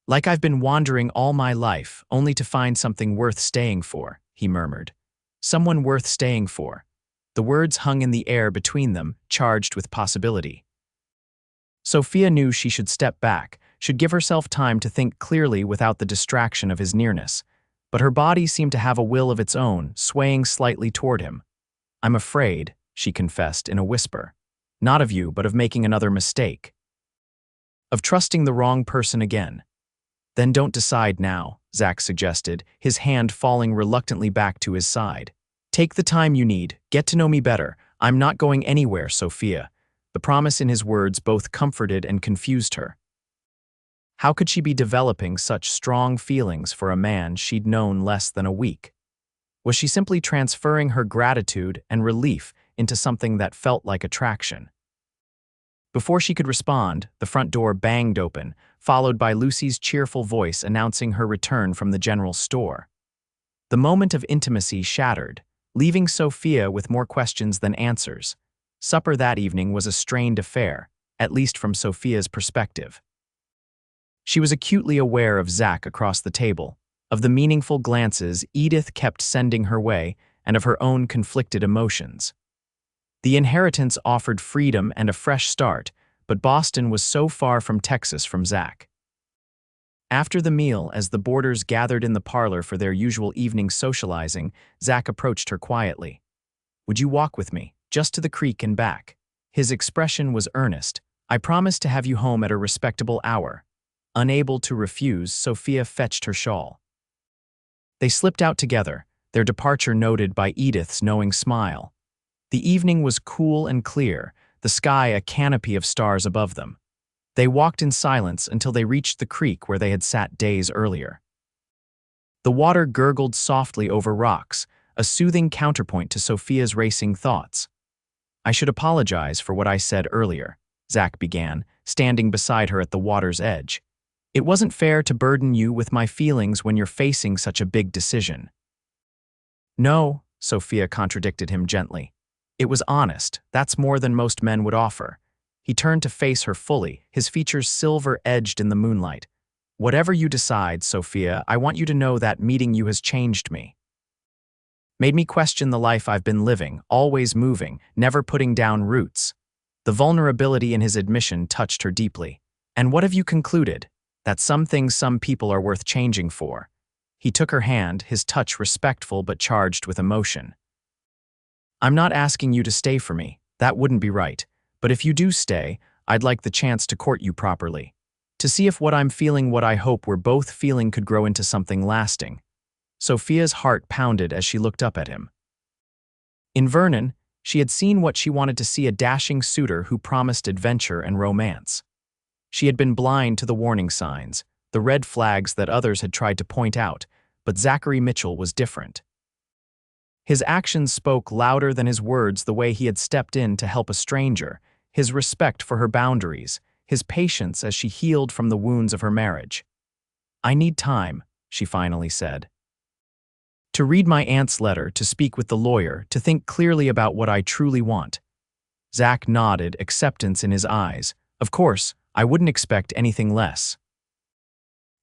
"Like I've been wandering all my life, only to find something worth staying for," he murmured. "Someone worth staying for." The words hung in the air between them, charged with possibility. Sophia knew she should step back, should give herself time to think clearly without the distraction of his nearness. But her body seemed to have a will of its own, swaying slightly toward him. "I'm afraid," she confessed in a whisper. "Not of you, but of making another mistake. Of trusting the wrong person again." "Then don't decide now," Zach suggested, his hand falling reluctantly back to his side. "Take the time you need, get to know me better. I'm not going anywhere, Sophia." The promise in his words both comforted and confused her. How could she be developing such strong feelings for a man she'd known less than a week? Was she simply transferring her gratitude and relief into something that felt like attraction? Before she could respond, the front door banged open, followed by Lucy's cheerful voice announcing her return from the general store. The moment of intimacy shattered, leaving Sophia with more questions than answers. Supper that evening was a strained affair, at least from Sophia's perspective. She was acutely aware of Zach across the table, of the meaningful glances Edith kept sending her way, and of her own conflicted emotions. The inheritance offered freedom and a fresh start, but Boston was so far from Texas from Zach. After the meal, as the boarders gathered in the parlor for their usual evening socializing, Zach approached her quietly. "Would you walk with me, just to the creek and back?" His expression was earnest. "I promise to have you home at a respectable hour." Unable to refuse, Sophia fetched her shawl. They slipped out together, their departure noted by Edith's knowing smile. The evening was cool and clear, the sky a canopy of stars above them. They walked in silence until they reached the creek where they had sat days earlier. The water gurgled softly over rocks, a soothing counterpoint to Sophia's racing thoughts. "I should apologize for what I said earlier," Zach began, standing beside her at the water's edge. "It wasn't fair to burden you with my feelings when you're facing such a big decision." "No," Sophia contradicted him gently. "It was honest. That's more than most men would offer." He turned to face her fully, his features silver-edged in the moonlight. "Whatever you decide, Sophia, I want you to know that meeting you has changed me. Made me question the life I've been living, always moving, never putting down roots." The vulnerability in his admission touched her deeply. "And what have you concluded? That some things some people are worth changing for." He took her hand, his touch respectful but charged with emotion. "I'm not asking you to stay for me. That wouldn't be right. But if you do stay, I'd like the chance to court you properly. To see if what I'm feeling, what I hope we're both feeling, could grow into something lasting." Sophia's heart pounded as she looked up at him. In Vernon, she had seen what she wanted to see: a dashing suitor who promised adventure and romance. She had been blind to the warning signs, the red flags that others had tried to point out, but Zachary Mitchell was different. His actions spoke louder than his words: the way he had stepped in to help a stranger, his respect for her boundaries, his patience as she healed from the wounds of her marriage. "I need time," she finally said. "To read my aunt's letter, to speak with the lawyer, to think clearly about what I truly want." Zach nodded, acceptance in his eyes. "Of course, I wouldn't expect anything less."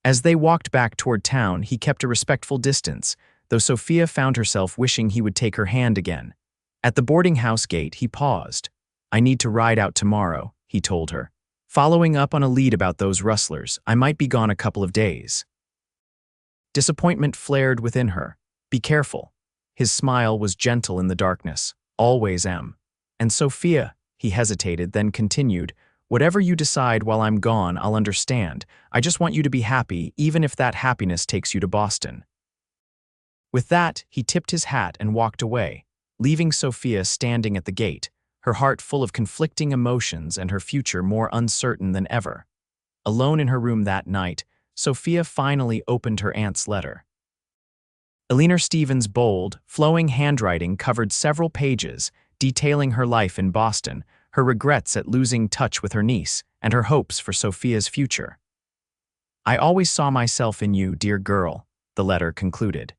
As they walked back toward town, he kept a respectful distance, though Sophia found herself wishing he would take her hand again. At the boarding house gate, he paused. "I need to ride out tomorrow," he told her. "Following up on a lead about those rustlers, I might be gone a couple of days." Disappointment flared within her. "Be careful." His smile was gentle in the darkness. "Always am." "And Sophia," he hesitated, then continued, "whatever you decide while I'm gone, I'll understand. I just want you to be happy, even if that happiness takes you to Boston." With that, he tipped his hat and walked away, leaving Sophia standing at the gate, her heart full of conflicting emotions and her future more uncertain than ever. Alone in her room that night, Sophia finally opened her aunt's letter. Eleanor Stevens' bold, flowing handwriting covered several pages, detailing her life in Boston, her regrets at losing touch with her niece, and her hopes for Sophia's future. "I always saw myself in you, dear girl," the letter concluded.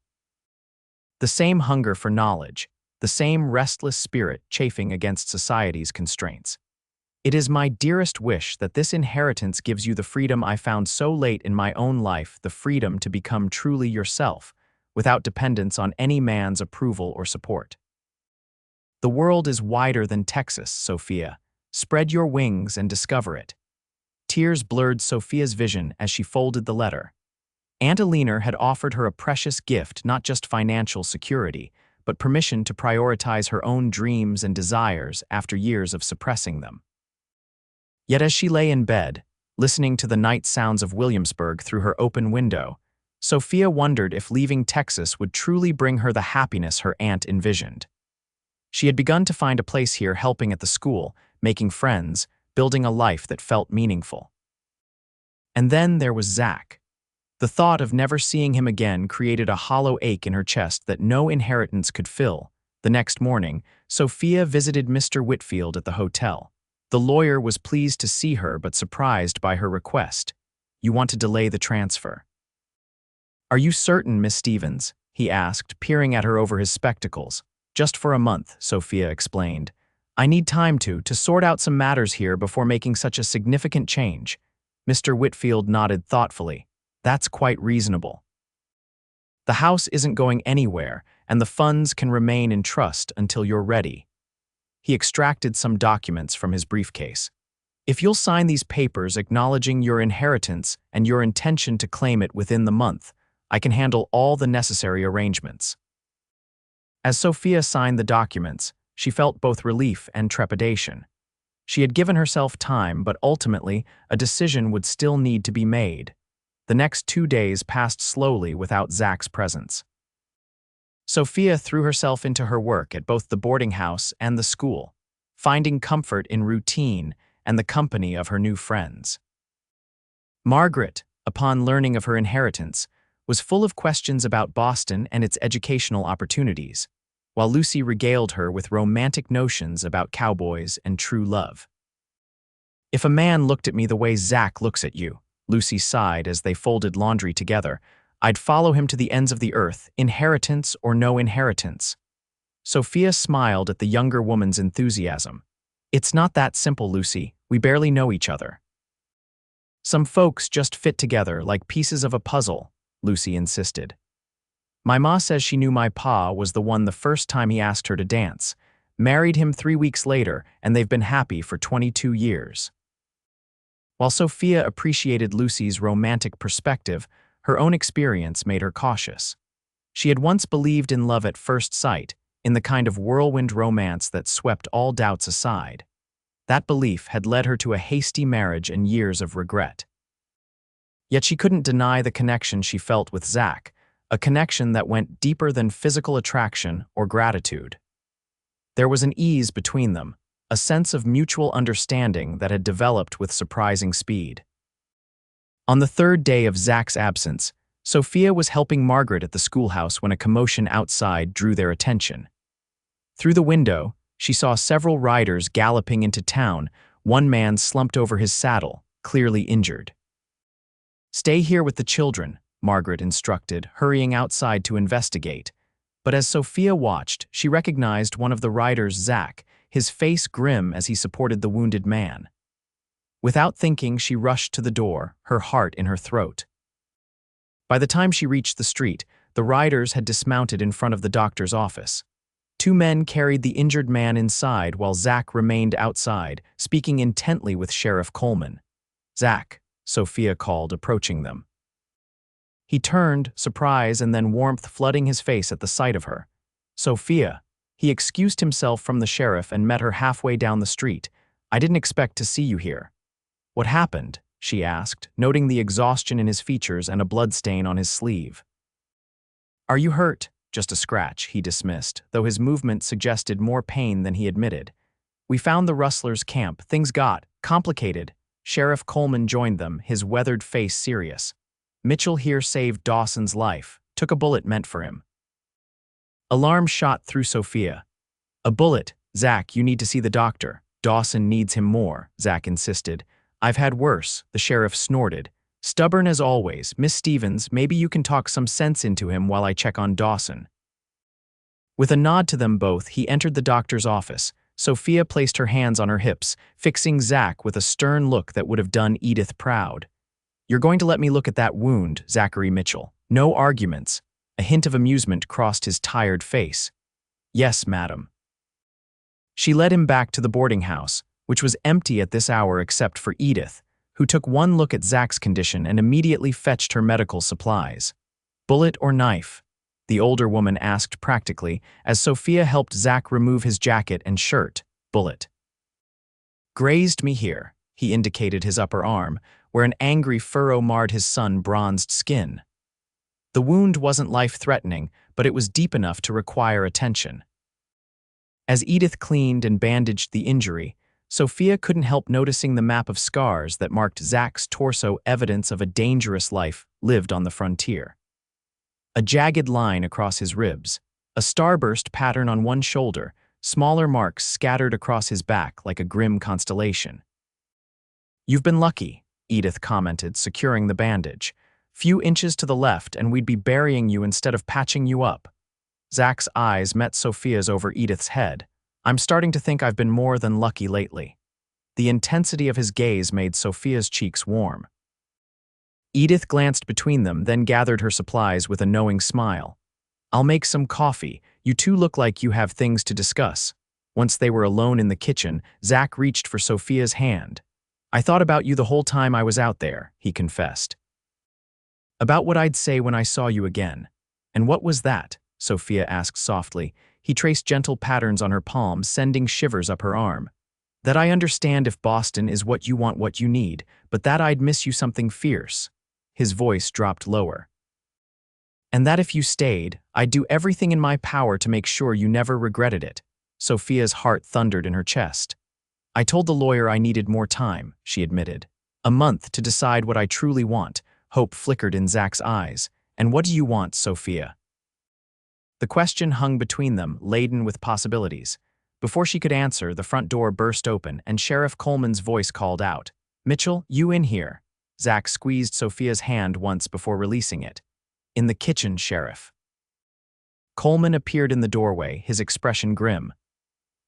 The same hunger for knowledge, the same restless spirit chafing against society's constraints. "It is my dearest wish that this inheritance gives you the freedom I found so late in my own life, the freedom to become truly yourself, without dependence on any man's approval or support. The world is wider than Texas, Sophia. Spread your wings and discover it." Tears blurred Sophia's vision as she folded the letter. Aunt Alina had offered her a precious gift, not just financial security, but permission to prioritize her own dreams and desires after years of suppressing them. Yet as she lay in bed, listening to the night sounds of Williamsburg through her open window, Sophia wondered if leaving Texas would truly bring her the happiness her aunt envisioned. She had begun to find a place here, helping at the school, making friends, building a life that felt meaningful. And then there was Zach. The thought of never seeing him again created a hollow ache in her chest that no inheritance could fill. The next morning, Sophia visited Mr. Whitfield at the hotel. The lawyer was pleased to see her but surprised by her request. "You want to delay the transfer." "Are you certain, Miss Stevens?" he asked, peering at her over his spectacles. "Just for a month," Sophia explained. "I need time to sort out some matters here before making such a significant change." Mr. Whitfield nodded thoughtfully. "That's quite reasonable. The house isn't going anywhere, and the funds can remain in trust until you're ready." He extracted some documents from his briefcase. "If you'll sign these papers acknowledging your inheritance and your intention to claim it within the month, I can handle all the necessary arrangements." As Sophia signed the documents, she felt both relief and trepidation. She had given herself time, but ultimately, a decision would still need to be made. The next 2 days passed slowly without Zach's presence. Sophia threw herself into her work at both the boarding house and the school, finding comfort in routine and the company of her new friends. Margaret, upon learning of her inheritance, was full of questions about Boston and its educational opportunities, while Lucy regaled her with romantic notions about cowboys and true love. "If a man looked at me the way Zach looks at you," Lucy sighed as they folded laundry together, "I'd follow him to the ends of the earth, inheritance or no inheritance." Sophia smiled at the younger woman's enthusiasm. "It's not that simple, Lucy. We barely know each other." "Some folks just fit together like pieces of a puzzle," Lucy insisted. "My ma says she knew my pa was the one the first time he asked her to dance, married him 3 weeks later, and they've been happy for 22 years. While Sophia appreciated Lucy's romantic perspective, her own experience made her cautious. She had once believed in love at first sight, in the kind of whirlwind romance that swept all doubts aside. That belief had led her to a hasty marriage and years of regret. Yet she couldn't deny the connection she felt with Zach, a connection that went deeper than physical attraction or gratitude. There was an ease between them, a sense of mutual understanding that had developed with surprising speed. On the 3rd day of Zach's absence, Sophia was helping Margaret at the schoolhouse when a commotion outside drew their attention. Through the window, she saw several riders galloping into town, one man slumped over his saddle, clearly injured. "Stay here with the children," Margaret instructed, hurrying outside to investigate. But as Sophia watched, she recognized one of the riders, Zach, his face grim as he supported the wounded man. Without thinking, she rushed to the door, her heart in her throat. By the time she reached the street, the riders had dismounted in front of the doctor's office. 2 men carried the injured man inside while Zach remained outside, speaking intently with Sheriff Coleman. "Zach," Sophia called, approaching them. He turned, surprise and then warmth flooding his face at the sight of her. "Sophia." He excused himself from the sheriff and met her halfway down the street. "I didn't expect to see you here." "What happened?" she asked, noting the exhaustion in his features and a bloodstain on his sleeve. "Are you hurt?" "Just a scratch," he dismissed, though his movement suggested more pain than he admitted. "We found the rustlers' camp. Things got complicated." Sheriff Coleman joined them, his weathered face serious. "Mitchell here saved Dawson's life, took a bullet meant for him." Alarm shot through Sophia. "A bullet? Zach, you need to see the doctor." "Dawson needs him more," Zach insisted. "I've had worse," the sheriff snorted. "Stubborn as always. Miss Stevens, maybe you can talk some sense into him while I check on Dawson." With a nod to them both, he entered the doctor's office. Sophia placed her hands on her hips, fixing Zach with a stern look that would have done Edith proud. "You're going to let me look at that wound, Zachary Mitchell. No arguments." A hint of amusement crossed his tired face. "Yes, madam." She led him back to the boarding house, which was empty at this hour except for Edith, who took one look at Zach's condition and immediately fetched her medical supplies. "Bullet or knife?" the older woman asked practically, as Sophia helped Zach remove his jacket and shirt. "Bullet. Grazed me here," he indicated his upper arm, where an angry furrow marred his sun-bronzed skin. The wound wasn't life-threatening, but it was deep enough to require attention. As Edith cleaned and bandaged the injury, Sophia couldn't help noticing the map of scars that marked Zach's torso, evidence of a dangerous life lived on the frontier. A jagged line across his ribs, a starburst pattern on one shoulder, smaller marks scattered across his back like a grim constellation. "You've been lucky," Edith commented, securing the bandage. "Few inches to the left and we'd be burying you instead of patching you up." Zach's eyes met Sophia's over Edith's head. "I'm starting to think I've been more than lucky lately." The intensity of his gaze made Sophia's cheeks warm. Edith glanced between them, then gathered her supplies with a knowing smile. "I'll make some coffee. You two look like you have things to discuss." Once they were alone in the kitchen, Zach reached for Sophia's hand. "I thought about you the whole time I was out there," he confessed. "About what I'd say when I saw you again." "And what was that?" Sophia asked softly. He traced gentle patterns on her palm, sending shivers up her arm. "That I understand if Boston is what you want, what you need, but that I'd miss you something fierce." His voice dropped lower. "And that if you stayed, I'd do everything in my power to make sure you never regretted it." Sophia's heart thundered in her chest. "I told the lawyer I needed more time," she admitted. "A month to decide what I truly want." Hope flickered in Zach's eyes. "And what do you want, Sophia?" The question hung between them, laden with possibilities. Before she could answer, the front door burst open, and Sheriff Coleman's voice called out, "Mitchell, you in here." Zach squeezed Sophia's hand once before releasing it. "In the kitchen, Sheriff." Coleman appeared in the doorway, his expression grim.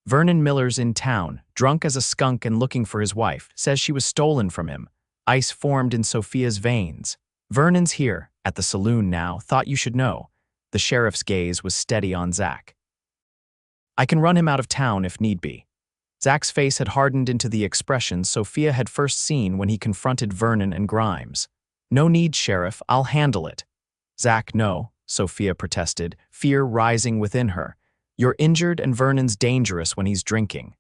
"Vernon Miller's in town, drunk as a skunk and looking for his wife. Says she was stolen from him." Ice formed in Sophia's veins. "Vernon's here, at the saloon now. Thought you should know." The sheriff's gaze was steady on Zach. "I can run him out of town if need be." Zach's face had hardened into the expression Sophia had first seen when he confronted Vernon and Grimes. "No need, Sheriff, I'll handle it." "Zach, no," Sophia protested, fear rising within her. "You're injured and Vernon's dangerous when he's drinking."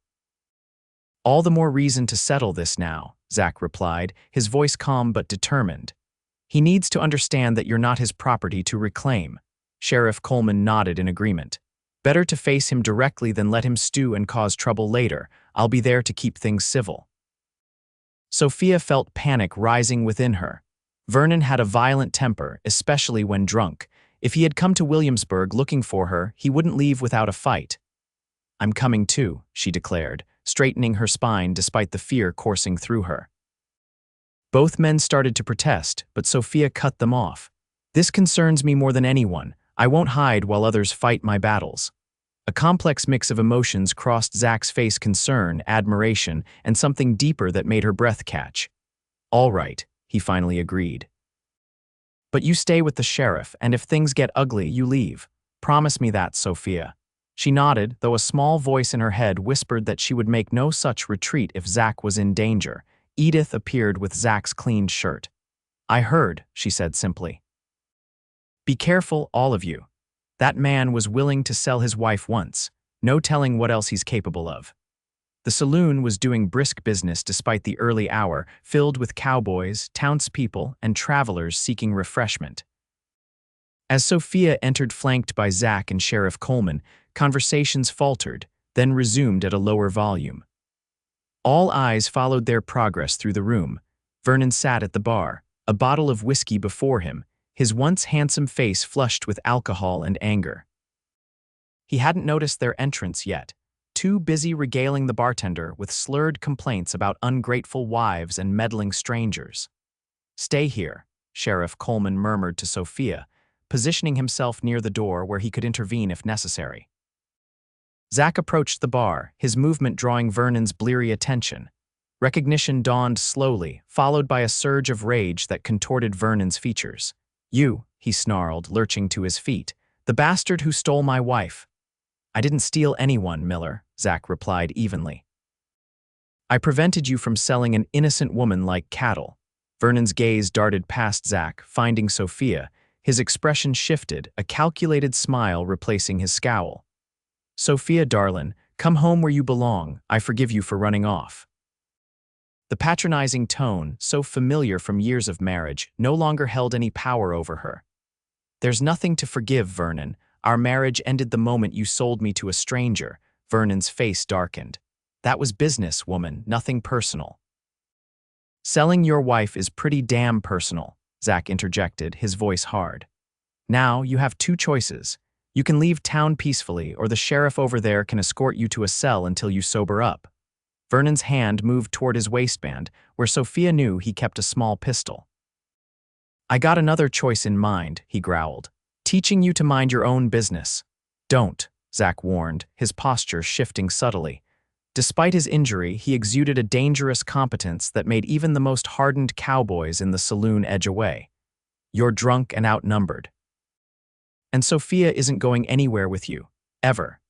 "All the more reason to settle this now," Zach replied, his voice calm but determined. "He needs to understand that you're not his property to reclaim." Sheriff Coleman nodded in agreement. "Better to face him directly than let him stew and cause trouble later. I'll be there to keep things civil." Sophia felt panic rising within her. Vernon had a violent temper, especially when drunk. If he had come to Williamsburg looking for her, he wouldn't leave without a fight. "I'm coming too," she declared, straightening her spine despite the fear coursing through her. Both men started to protest, but Sophia cut them off. "This concerns me more than anyone. I won't hide while others fight my battles." A complex mix of emotions crossed Zach's face: concern, admiration, and something deeper that made her breath catch. "All right," he finally agreed. "But you stay with the sheriff, and if things get ugly, you leave. Promise me that, Sophia." She nodded, though a small voice in her head whispered that she would make no such retreat if Zach was in danger. Edith appeared with Zach's cleaned shirt. "I heard," she said simply. "Be careful, all of you. That man was willing to sell his wife once. No telling what else he's capable of." The saloon was doing brisk business despite the early hour, filled with cowboys, townspeople, and travelers seeking refreshment. As Sophia entered flanked by Zach and Sheriff Coleman, conversations faltered, then resumed at a lower volume. All eyes followed their progress through the room. Vernon sat at the bar, a bottle of whiskey before him, his once handsome face flushed with alcohol and anger. He hadn't noticed their entrance yet, too busy regaling the bartender with slurred complaints about ungrateful wives and meddling strangers. "Stay here," Sheriff Coleman murmured to Sophia, positioning himself near the door where he could intervene if necessary. Zach approached the bar, his movement drawing Vernon's bleary attention. Recognition dawned slowly, followed by a surge of rage that contorted Vernon's features. "You," he snarled, lurching to his feet, "the bastard who stole my wife." "I didn't steal anyone, Miller," Zach replied evenly. I prevented you from selling an innocent woman like cattle. Vernon's gaze darted past Zach, finding Sophia. His expression shifted, a calculated smile replacing his scowl. Sophia, darlin', come home where you belong. I forgive you for running off. The patronizing tone, so familiar from years of marriage, no longer held any power over her. There's nothing to forgive, Vernon. Our marriage ended the moment you sold me to a stranger. Vernon's face darkened. That was business, woman, nothing personal. Selling your wife is pretty damn personal, Zach interjected, his voice hard. Now, you have two choices. You can leave town peacefully, or the sheriff over there can escort you to a cell until you sober up. Vernon's hand moved toward his waistband, where Sophia knew he kept a small pistol. I got another choice in mind, he growled. Teaching you to mind your own business. Don't, Zach warned, his posture shifting subtly. Despite his injury, he exuded a dangerous competence that made even the most hardened cowboys in the saloon edge away. You're drunk and outnumbered. And Sophia isn't going anywhere with you. Ever.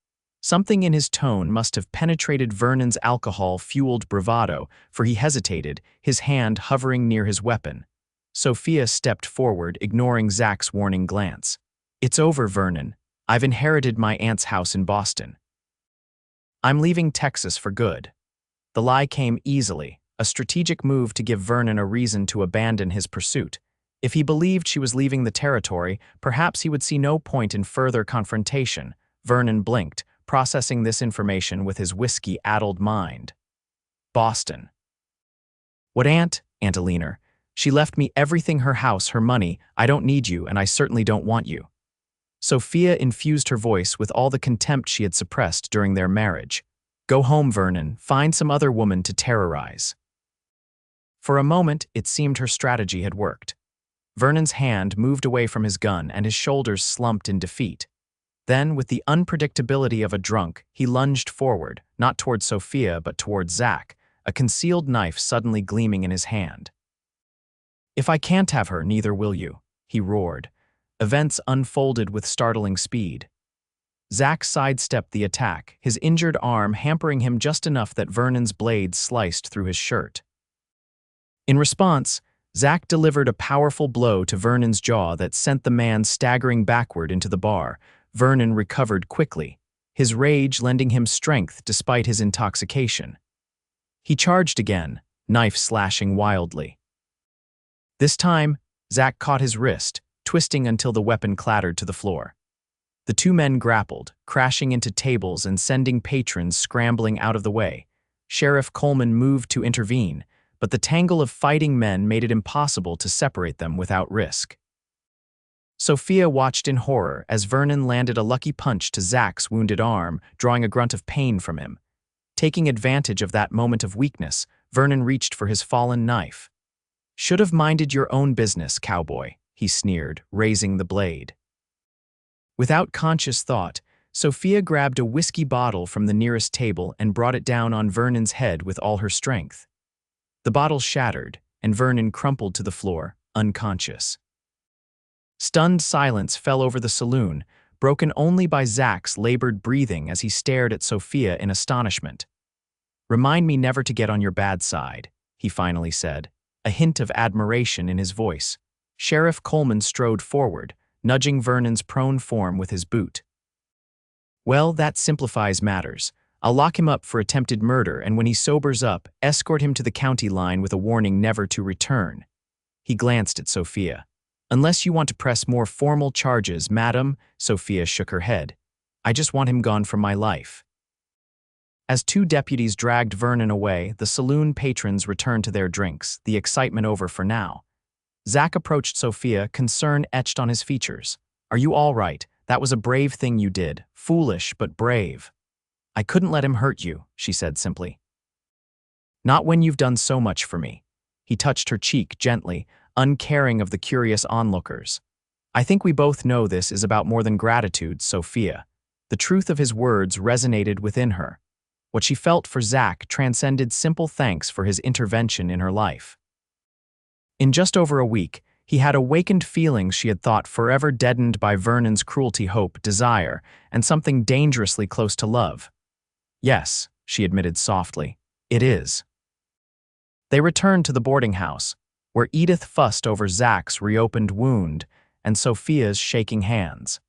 Something in his tone must have penetrated Vernon's alcohol-fueled bravado, for he hesitated, his hand hovering near his weapon. Sophia stepped forward, ignoring Zach's warning glance. It's over, Vernon. I've inherited my aunt's house in Boston. I'm leaving Texas for good. The lie came easily, a strategic move to give Vernon a reason to abandon his pursuit. If he believed she was leaving the territory, perhaps he would see no point in further confrontation. Vernon blinked, processing this information with his whiskey-addled mind. Boston. What aunt? Aunt Alina. She left me everything, her house, her money. I don't need you, and I certainly don't want you. Sophia infused her voice with all the contempt she had suppressed during their marriage. Go home, Vernon. Find some other woman to terrorize. For a moment, it seemed her strategy had worked. Vernon's hand moved away from his gun and his shoulders slumped in defeat. Then, with the unpredictability of a drunk, he lunged forward, not toward Sophia but toward Zach, a concealed knife suddenly gleaming in his hand. If I can't have her, neither will you, he roared. Events unfolded with startling speed. Zach sidestepped the attack, his injured arm hampering him just enough that Vernon's blade sliced through his shirt. In response, Zach delivered a powerful blow to Vernon's jaw that sent the man staggering backward into the bar. Vernon recovered quickly, his rage lending him strength despite his intoxication. He charged again, knife slashing wildly. This time, Zach caught his wrist, twisting until the weapon clattered to the floor. The two men grappled, crashing into tables and sending patrons scrambling out of the way. Sheriff Coleman moved to intervene, but the tangle of fighting men made it impossible to separate them without risk. Sophia watched in horror as Vernon landed a lucky punch to Zach's wounded arm, drawing a grunt of pain from him. Taking advantage of that moment of weakness, Vernon reached for his fallen knife. Should have minded your own business, cowboy, he sneered, raising the blade. Without conscious thought, Sophia grabbed a whiskey bottle from the nearest table and brought it down on Vernon's head with all her strength. The bottle shattered, and Vernon crumpled to the floor, unconscious. Stunned silence fell over the saloon, broken only by Zach's labored breathing as he stared at Sophia in astonishment. Remind me never to get on your bad side, he finally said, a hint of admiration in his voice. Sheriff Coleman strode forward, nudging Vernon's prone form with his boot. Well, that simplifies matters. I'll lock him up for attempted murder, and when he sobers up, escort him to the county line with a warning never to return. He glanced at Sophia. Unless you want to press more formal charges, madam, Sophia shook her head. I just want him gone from my life. As two deputies dragged Vernon away, the saloon patrons returned to their drinks, the excitement over for now. Zach approached Sophia, concern etched on his features. Are you all right? That was a brave thing you did. Foolish, but brave. I couldn't let him hurt you, she said simply. Not when you've done so much for me. He touched her cheek gently, uncaring of the curious onlookers. I think we both know this is about more than gratitude, Sophia. The truth of his words resonated within her. What she felt for Zach transcended simple thanks for his intervention in her life. In just over a week, he had awakened feelings she had thought forever deadened by Vernon's cruelty, hope, desire, and something dangerously close to love. Yes, she admitted softly, it is. They returned to the boarding house, where Edith fussed over Zach's reopened wound and Sophia's shaking hands.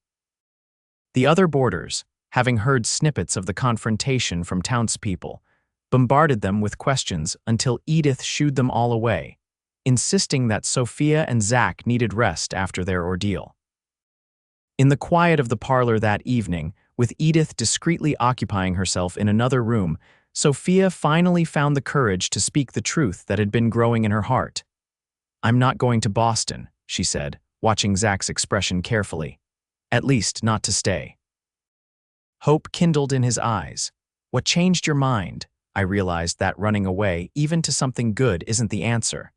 The other boarders, having heard snippets of the confrontation from townspeople, bombarded them with questions until Edith shooed them all away, insisting that Sophia and Zach needed rest after their ordeal. In the quiet of the parlor that evening, with Edith discreetly occupying herself in another room, Sophia finally found the courage to speak the truth that had been growing in her heart. "I'm not going to Boston," she said, watching Zach's expression carefully. "At least not to stay." Hope kindled in his eyes. "What changed your mind?" I realized that running away, even to something good, isn't the answer.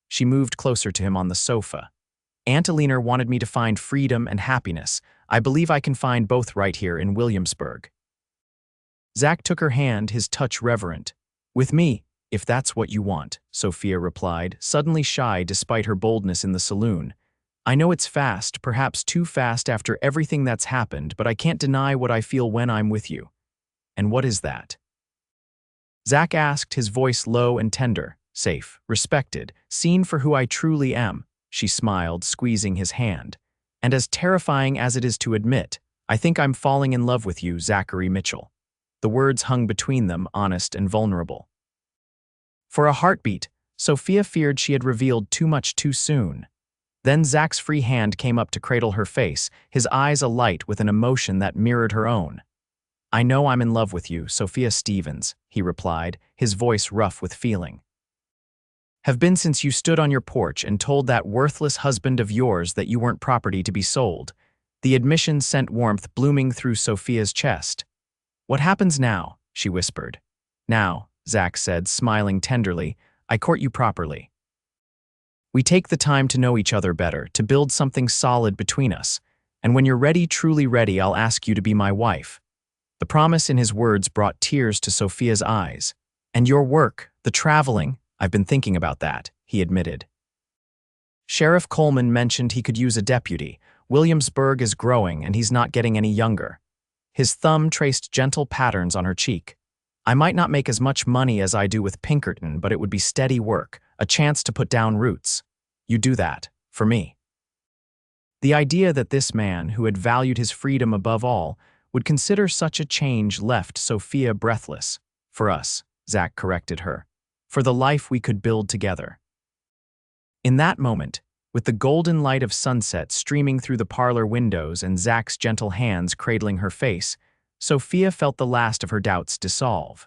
She moved closer to him on the sofa. "Aunt Alina wanted me to find freedom and happiness. I believe I can find both right here in Williamsburg." Zach took her hand, his touch reverent. "With me, if that's what you want," Sophia replied, suddenly shy despite her boldness in the saloon. "I know it's fast, perhaps too fast after everything that's happened, but I can't deny what I feel when I'm with you." "And what is that?" Zach asked, his voice low and tender. "Safe, respected, seen for who I truly am," she smiled, squeezing his hand. "And as terrifying as it is to admit, I think I'm falling in love with you, Zachary Mitchell." The words hung between them, honest and vulnerable. For a heartbeat, Sophia feared she had revealed too much too soon. Then Zach's free hand came up to cradle her face, his eyes alight with an emotion that mirrored her own. "I know I'm in love with you, Sophia Stevens," he replied, his voice rough with feeling. "Have been since you stood on your porch and told that worthless husband of yours that you weren't property to be sold." The admission sent warmth blooming through Sophia's chest. "What happens now?" she whispered. "Now," Zach said, smiling tenderly, "I court you properly. We take the time to know each other better, to build something solid between us, and when you're ready, truly ready, I'll ask you to be my wife." The promise in his words brought tears to Sophia's eyes. "And your work, the traveling, I've been thinking about that," he admitted. "Sheriff Coleman mentioned he could use a deputy. Williamsburg is growing, and he's not getting any younger." His thumb traced gentle patterns on her cheek. "I might not make as much money as I do with Pinkerton, but it would be steady work, a chance to put down roots. You do that, for me." The idea that this man, who had valued his freedom above all, would consider such a change left Sophia breathless. "For us," Zach corrected her. "For the life we could build together." In that moment, with the golden light of sunset streaming through the parlor windows and Zach's gentle hands cradling her face, Sophia felt the last of her doubts dissolve.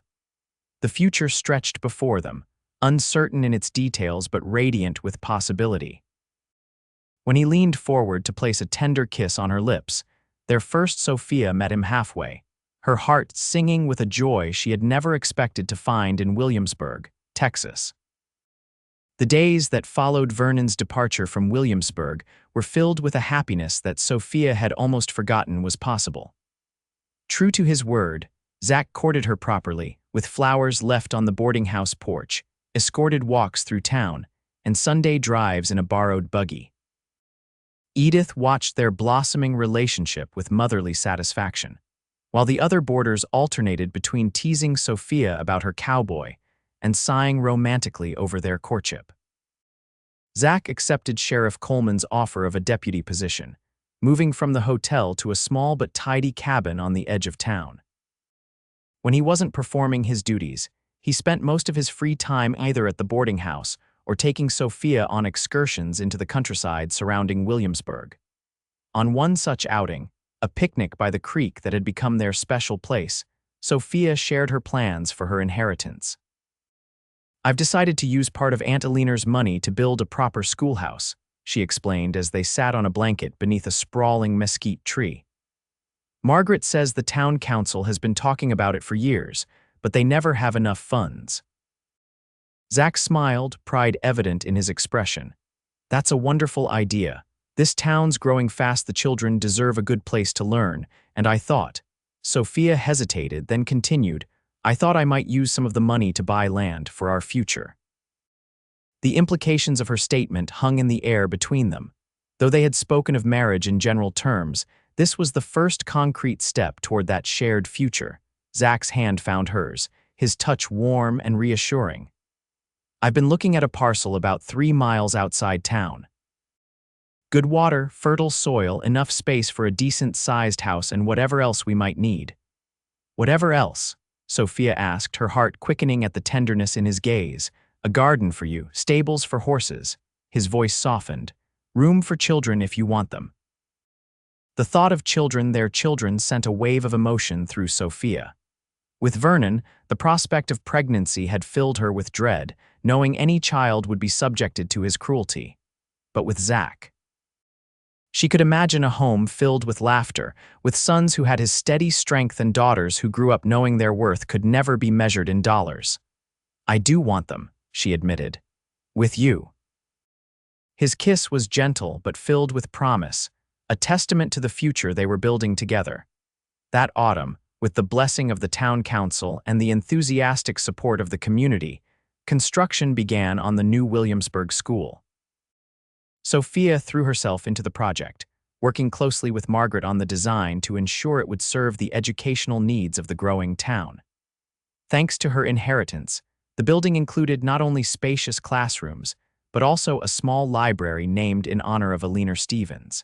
The future stretched before them, uncertain in its details but radiant with possibility. When he leaned forward to place a tender kiss on her lips, their first Sophia met him halfway, her heart singing with a joy she had never expected to find in Williamsburg, Texas. The days that followed Vernon's departure from Williamsburg were filled with a happiness that Sophia had almost forgotten was possible. True to his word, Zach courted her properly, with flowers left on the boarding house porch, escorted walks through town, and Sunday drives in a borrowed buggy. Edith watched their blossoming relationship with motherly satisfaction, while the other boarders alternated between teasing Sophia about her cowboy and sighing romantically over their courtship. Zach accepted Sheriff Coleman's offer of a deputy position, moving from the hotel to a small but tidy cabin on the edge of town. When he wasn't performing his duties, he spent most of his free time either at the boarding house or taking Sophia on excursions into the countryside surrounding Williamsburg. On one such outing, a picnic by the creek that had become their special place, Sophia shared her plans for her inheritance. "I've decided to use part of Aunt Alina's money to build a proper schoolhouse," she explained as they sat on a blanket beneath a sprawling mesquite tree. "Margaret says the town council has been talking about it for years, but they never have enough funds." Zach smiled, pride evident in his expression. "That's a wonderful idea. This town's growing fast, the children deserve a good place to learn, and I thought—" Sophia hesitated, then continued, "I thought I might use some of the money to buy land for our future." The implications of her statement hung in the air between them. Though they had spoken of marriage in general terms, this was the first concrete step toward that shared future. Zach's hand found hers, his touch warm and reassuring. I've been looking at a parcel about 3 miles outside town. Good water, fertile soil, enough space for a decent-sized house and whatever else we might need. Whatever else? Sophia asked, her heart quickening at the tenderness in his gaze. A garden for you, stables for horses. His voice softened. Room for children if you want them. The thought of children, their children, sent a wave of emotion through Sophia. With Vernon, the prospect of pregnancy had filled her with dread, knowing any child would be subjected to his cruelty. But with Zach, she could imagine a home filled with laughter, with sons who had his steady strength and daughters who grew up knowing their worth could never be measured in dollars. I do want them, she admitted. With you. His kiss was gentle but filled with promise, a testament to the future they were building together. That autumn, with the blessing of the town council and the enthusiastic support of the community, construction began on the new Williamsburg school. Sophia threw herself into the project, working closely with Margaret on the design to ensure it would serve the educational needs of the growing town. Thanks to her inheritance, the building included not only spacious classrooms, but also a small library named in honor of Stevens.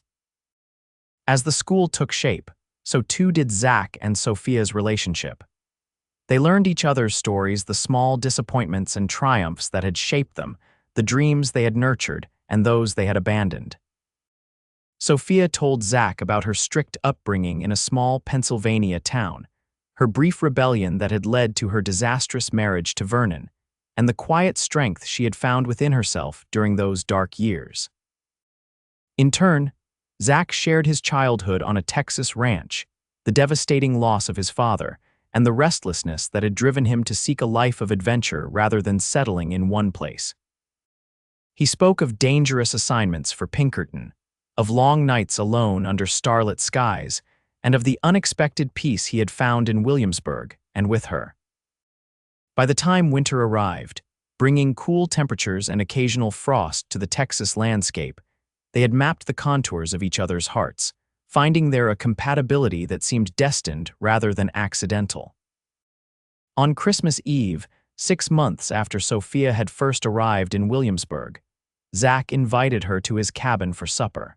As the school took shape, so too did Zach and Sophia's relationship. They learned each other's stories, the small disappointments and triumphs that had shaped them, the dreams they had nurtured, and those they had abandoned. Sophia told Zach about her strict upbringing in a small Pennsylvania town, her brief rebellion that had led to her disastrous marriage to Vernon, and the quiet strength she had found within herself during those dark years. In turn, Zach shared his childhood on a Texas ranch, the devastating loss of his father, and the restlessness that had driven him to seek a life of adventure rather than settling in one place. He spoke of dangerous assignments for Pinkerton, of long nights alone under starlit skies, and of the unexpected peace he had found in Williamsburg and with her. By the time winter arrived, bringing cool temperatures and occasional frost to the Texas landscape, they had mapped the contours of each other's hearts, finding there a compatibility that seemed destined rather than accidental. On Christmas Eve, 6 months after Sophia had first arrived in Williamsburg, Zach invited her to his cabin for supper.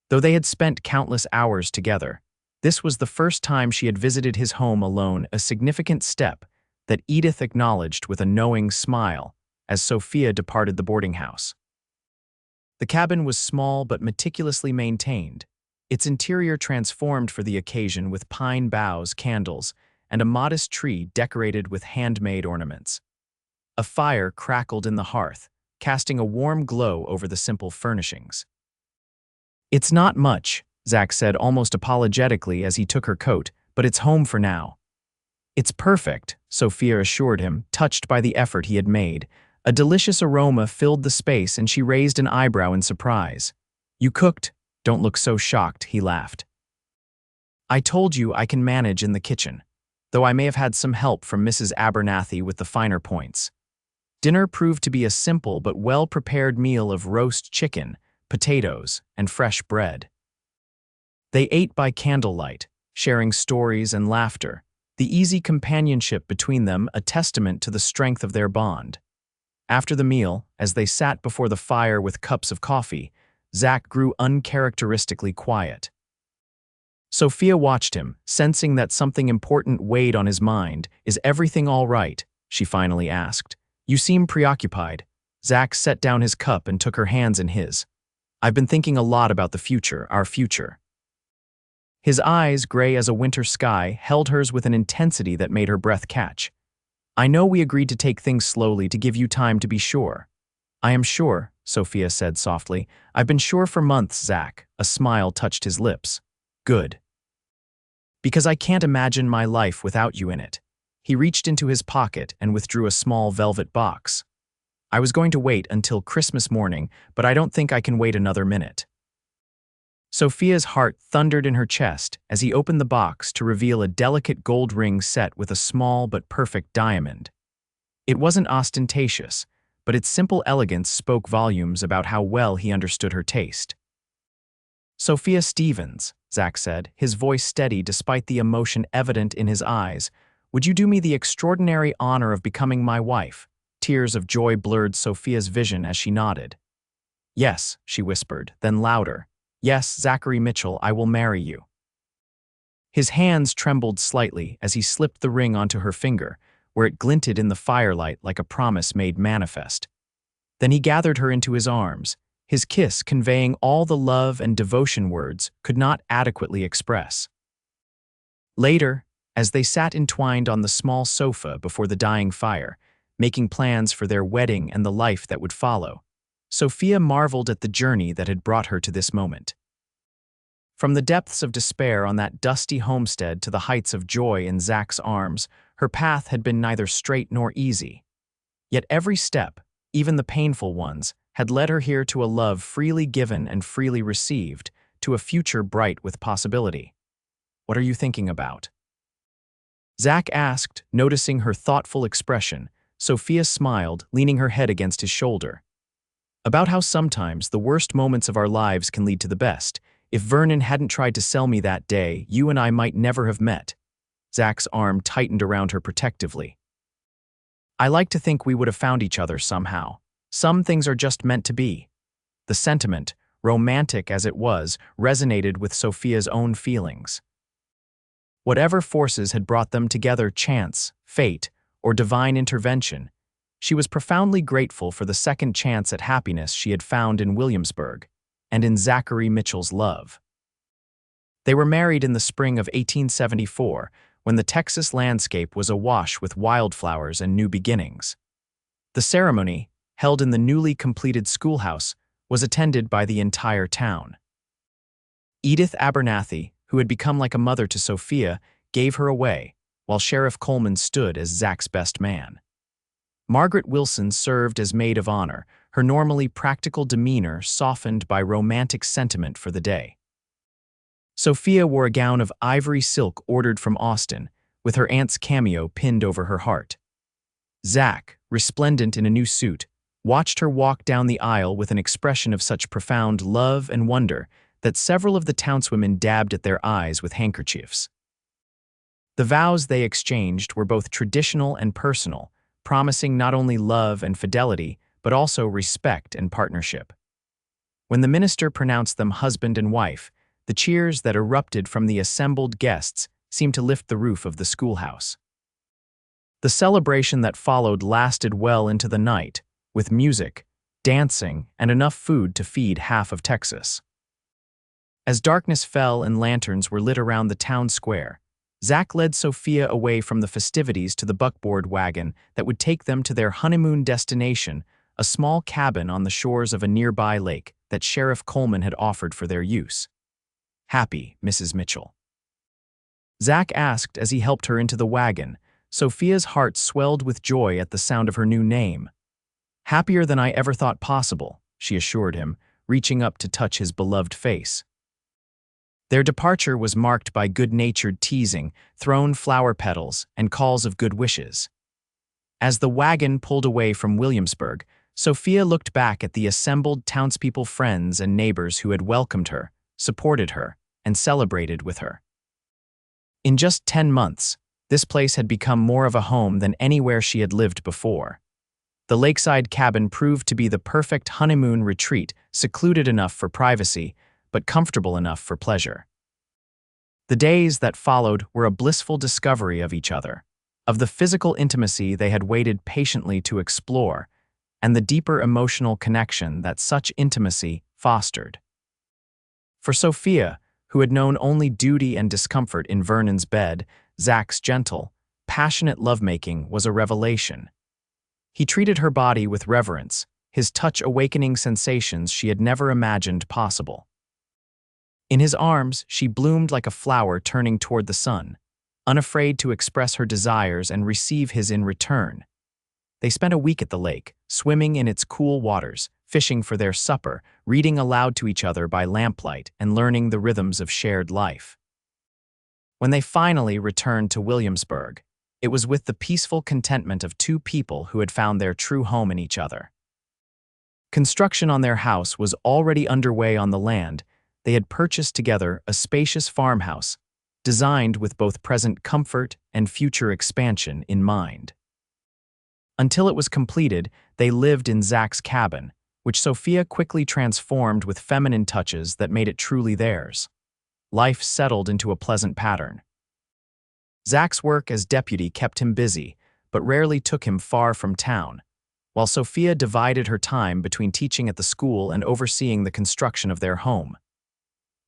Though they had spent countless hours together, this was the first time she had visited his home alone, a significant step that Edith acknowledged with a knowing smile as Sophia departed the boarding house. The cabin was small but meticulously maintained, its interior transformed for the occasion with pine boughs, candles, and a modest tree decorated with handmade ornaments. A fire crackled in the hearth, casting a warm glow over the simple furnishings. It's not much, Zach said almost apologetically as he took her coat, but it's home for now. It's perfect, Sophia assured him, touched by the effort he had made. A delicious aroma filled the space and she raised an eyebrow in surprise. You cooked? Don't look so shocked, he laughed. I told you I can manage in the kitchen, though I may have had some help from Mrs. Abernathy with the finer points. Dinner proved to be a simple but well-prepared meal of roast chicken, potatoes, and fresh bread. They ate by candlelight, sharing stories and laughter, the easy companionship between them a testament to the strength of their bond. After the meal, as they sat before the fire with cups of coffee, Zach grew uncharacteristically quiet. Sophia watched him, sensing that something important weighed on his mind. Is everything all right? She finally asked. You seem preoccupied. Zach set down his cup and took her hands in his. I've been thinking a lot about the future, our future. His eyes, gray as a winter sky, held hers with an intensity that made her breath catch. I know we agreed to take things slowly to give you time to be sure. I am sure, Sophia said softly. I've been sure for months, Zach. A smile touched his lips. Good. Because I can't imagine my life without you in it. He reached into his pocket and withdrew a small velvet box. I was going to wait until Christmas morning, but I don't think I can wait another minute. Sophia's heart thundered in her chest as he opened the box to reveal a delicate gold ring set with a small but perfect diamond. It wasn't ostentatious, but its simple elegance spoke volumes about how well he understood her taste. Sophia Stevens, Zach said, his voice steady despite the emotion evident in his eyes, would you do me the extraordinary honor of becoming my wife? Tears of joy blurred Sophia's vision as she nodded. "Yes," she whispered, then louder. "Yes, Zachary Mitchell, I will marry you." His hands trembled slightly as he slipped the ring onto her finger, where it glinted in the firelight like a promise made manifest. Then he gathered her into his arms, his kiss conveying all the love and devotion words could not adequately express. Later, as they sat entwined on the small sofa before the dying fire, making plans for their wedding and the life that would follow, Sophia marveled at the journey that had brought her to this moment. From the depths of despair on that dusty homestead to the heights of joy in Zach's arms, her path had been neither straight nor easy. Yet every step, even the painful ones, had led her here to a love freely given and freely received, to a future bright with possibility. "What are you thinking about?" Zach asked, noticing her thoughtful expression. Sophia smiled, leaning her head against his shoulder. "About how sometimes the worst moments of our lives can lead to the best. If Vernon hadn't tried to sell me that day, you and I might never have met." Zach's arm tightened around her protectively. "I like to think we would have found each other somehow. Some things are just meant to be." The sentiment, romantic as it was, resonated with Sophia's own feelings. Whatever forces had brought them together, chance, fate, or divine intervention, she was profoundly grateful for the second chance at happiness she had found in Williamsburg and in Zachary Mitchell's love. They were married in the spring of 1874, when the Texas landscape was awash with wildflowers and new beginnings. The ceremony, held in the newly completed schoolhouse, was attended by the entire town. Edith Abernathy, who had become like a mother to Sophia, gave her away, while Sheriff Coleman stood as Zach's best man. Margaret Wilson served as maid of honor, her normally practical demeanor softened by romantic sentiment for the day. Sophia wore a gown of ivory silk ordered from Austin, with her aunt's cameo pinned over her heart. Zach, resplendent in a new suit, watched her walk down the aisle with an expression of such profound love and wonder that several of the townswomen dabbed at their eyes with handkerchiefs. The vows they exchanged were both traditional and personal, promising not only love and fidelity, but also respect and partnership. When the minister pronounced them husband and wife, the cheers that erupted from the assembled guests seemed to lift the roof of the schoolhouse. The celebration that followed lasted well into the night, with music, dancing, and enough food to feed half of Texas. As darkness fell and lanterns were lit around the town square, Zach led Sophia away from the festivities to the buckboard wagon that would take them to their honeymoon destination, a small cabin on the shores of a nearby lake that Sheriff Coleman had offered for their use. "Happy, Mrs. Mitchell?" Zach asked as he helped her into the wagon. Sophia's heart swelled with joy at the sound of her new name. "Happier than I ever thought possible," she assured him, reaching up to touch his beloved face. Their departure was marked by good-natured teasing, thrown flower petals, and calls of good wishes. As the wagon pulled away from Williamsburg, Sophia looked back at the assembled townspeople, friends, and neighbors who had welcomed her, supported her, and celebrated with her. In just 10 months, this place had become more of a home than anywhere she had lived before. The lakeside cabin proved to be the perfect honeymoon retreat, secluded enough for privacy, but comfortable enough for pleasure. The days that followed were a blissful discovery of each other, of the physical intimacy they had waited patiently to explore, and the deeper emotional connection that such intimacy fostered. For Sophia, who had known only duty and discomfort in Vernon's bed, Zach's gentle, passionate lovemaking was a revelation. He treated her body with reverence, his touch awakening sensations she had never imagined possible. In his arms, she bloomed like a flower turning toward the sun, unafraid to express her desires and receive his in return. They spent a week at the lake, swimming in its cool waters, fishing for their supper, reading aloud to each other by lamplight, and learning the rhythms of shared life. When they finally returned to Williamsburg, it was with the peaceful contentment of two people who had found their true home in each other. Construction on their house was already underway on the land. They had purchased together a spacious farmhouse, designed with both present comfort and future expansion in mind. Until it was completed, they lived in Zach's cabin, which Sophia quickly transformed with feminine touches that made it truly theirs. Life settled into a pleasant pattern. Zach's work as deputy kept him busy, but rarely took him far from town, while Sophia divided her time between teaching at the school and overseeing the construction of their home.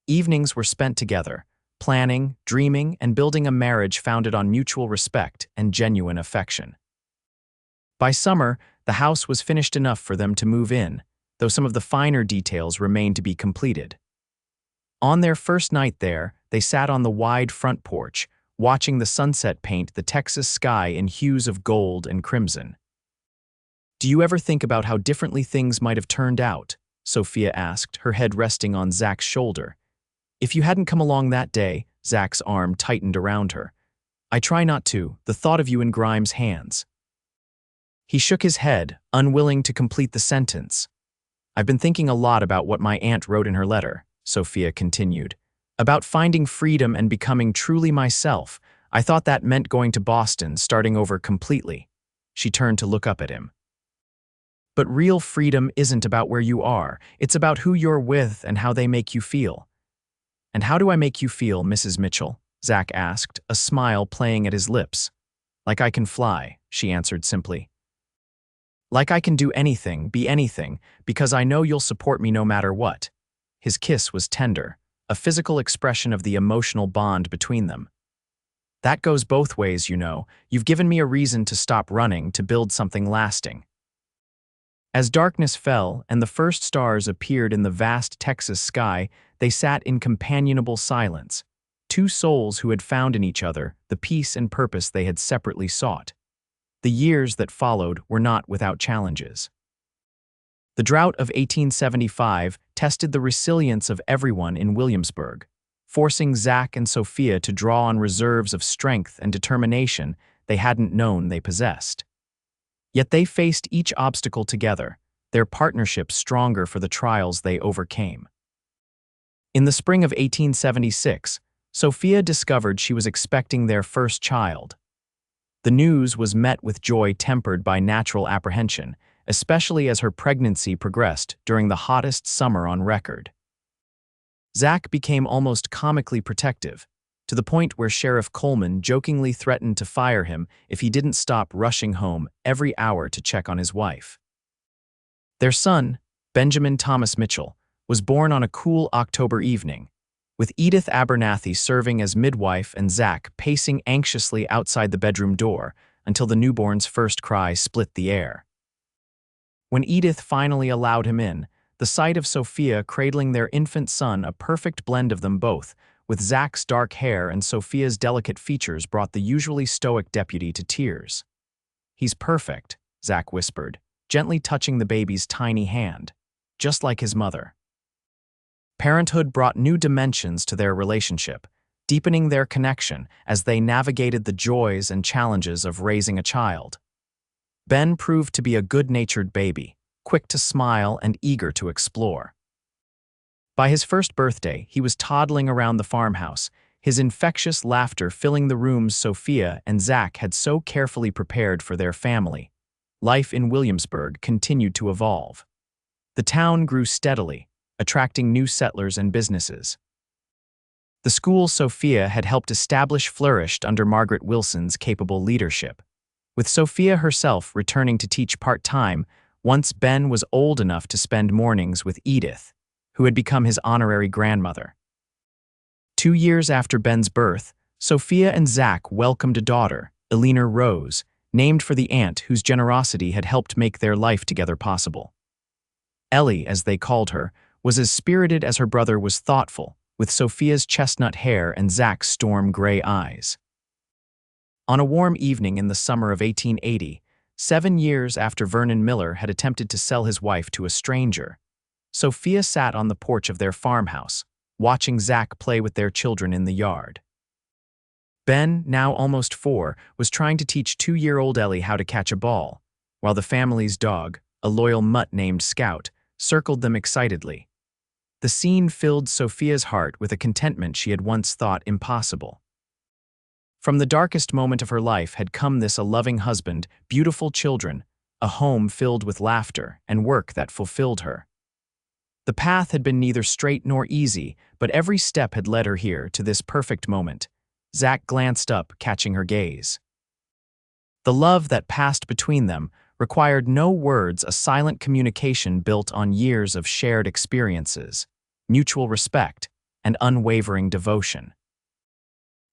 Evenings were spent together, planning, dreaming, and building a marriage founded on mutual respect and genuine affection. By summer, the house was finished enough for them to move in, though some of the finer details remained to be completed. On their first night there, they sat on the wide front porch, watching the sunset paint the Texas sky in hues of gold and crimson. "Do you ever think about how differently things might have turned out?" Sophia asked, her head resting on Zach's shoulder. "If you hadn't come along that day," Zach's arm tightened around her. "I try not to, the thought of you in Grimes' hands." He shook his head, unwilling to complete the sentence. "I've been thinking a lot about what my aunt wrote in her letter," Sophia continued. "About finding freedom and becoming truly myself. I thought that meant going to Boston, starting over completely." She turned to look up at him. "But real freedom isn't about where you are. It's about who you're with and how they make you feel." "And how do I make you feel, Mrs. Mitchell?" Zach asked, a smile playing at his lips. "Like I can fly," she answered simply. "Like I can do anything, be anything, because I know you'll support me no matter what." His kiss was tender, a physical expression of the emotional bond between them. "That goes both ways, you know. You've given me a reason to stop running, to build something lasting." As darkness fell and the first stars appeared in the vast Texas sky, they sat in companionable silence, two souls who had found in each other the peace and purpose they had separately sought. The years that followed were not without challenges. The drought of 1875 tested the resilience of everyone in Williamsburg, forcing Zach and Sophia to draw on reserves of strength and determination they hadn't known they possessed. Yet they faced each obstacle together, their partnership stronger for the trials they overcame. In the spring of 1876, Sophia discovered she was expecting their first child. The news was met with joy tempered by natural apprehension, especially as her pregnancy progressed during the hottest summer on record. Zach became almost comically protective, to the point where Sheriff Coleman jokingly threatened to fire him if he didn't stop rushing home every hour to check on his wife. Their son, Benjamin Thomas Mitchell, was born on a cool October evening, with Edith Abernathy serving as midwife and Zach pacing anxiously outside the bedroom door until the newborn's first cry split the air. When Edith finally allowed him in, the sight of Sophia cradling their infant son, a perfect blend of them both, with Zach's dark hair and Sophia's delicate features, brought the usually stoic deputy to tears. "He's perfect," Zach whispered, gently touching the baby's tiny hand, just like his mother. Parenthood brought new dimensions to their relationship, deepening their connection as they navigated the joys and challenges of raising a child. Ben proved to be a good-natured baby, quick to smile and eager to explore. By his first birthday, he was toddling around the farmhouse, his infectious laughter filling the rooms Sophia and Zach had so carefully prepared for their family. Life in Williamsburg continued to evolve. The town grew steadily, attracting new settlers and businesses. The school Sophia had helped establish flourished under Margaret Wilson's capable leadership, with Sophia herself returning to teach part-time once Ben was old enough to spend mornings with Edith, who had become his honorary grandmother. 2 years after Ben's birth, Sophia and Zach welcomed a daughter, Eleanor Rose, named for the aunt whose generosity had helped make their life together possible. Ellie, as they called her, was as spirited as her brother was thoughtful, with Sophia's chestnut hair and Zach's storm-gray eyes. On a warm evening in the summer of 1880, 7 years after Vernon Miller had attempted to sell his wife to a stranger, Sophia sat on the porch of their farmhouse, watching Zach play with their children in the yard. Ben, now almost 4, was trying to teach 2-year-old Ellie how to catch a ball, while the family's dog, a loyal mutt named Scout, circled them excitedly. The scene filled Sophia's heart with a contentment she had once thought impossible. From the darkest moment of her life had come this: a loving husband, beautiful children, a home filled with laughter, and work that fulfilled her. The path had been neither straight nor easy, but every step had led her here, to this perfect moment. Zach glanced up, catching her gaze. The love that passed between them required no words, a silent communication built on years of shared experiences, mutual respect, and unwavering devotion.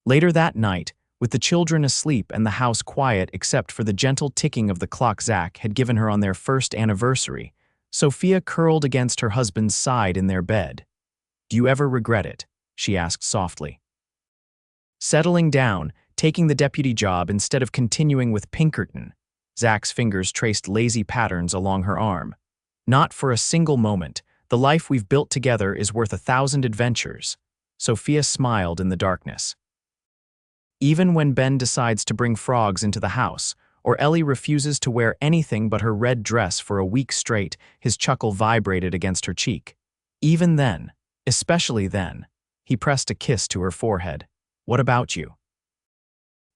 Later that night, with the children asleep and the house quiet except for the gentle ticking of the clock Zach had given her on their first anniversary, Sophia curled against her husband's side in their bed. "Do you ever regret it?" she asked softly. Settling down, taking the deputy job instead of continuing with Pinkerton, Zach's fingers traced lazy patterns along her arm. "Not for a single moment. The life we've built together is worth 1,000 adventures." Sophia smiled in the darkness. "Even when Ben decides to bring frogs into the house, or Ellie refuses to wear anything but her red dress for a week straight," his chuckle vibrated against her cheek. "Even then, especially then," he pressed a kiss to her forehead. "What about you?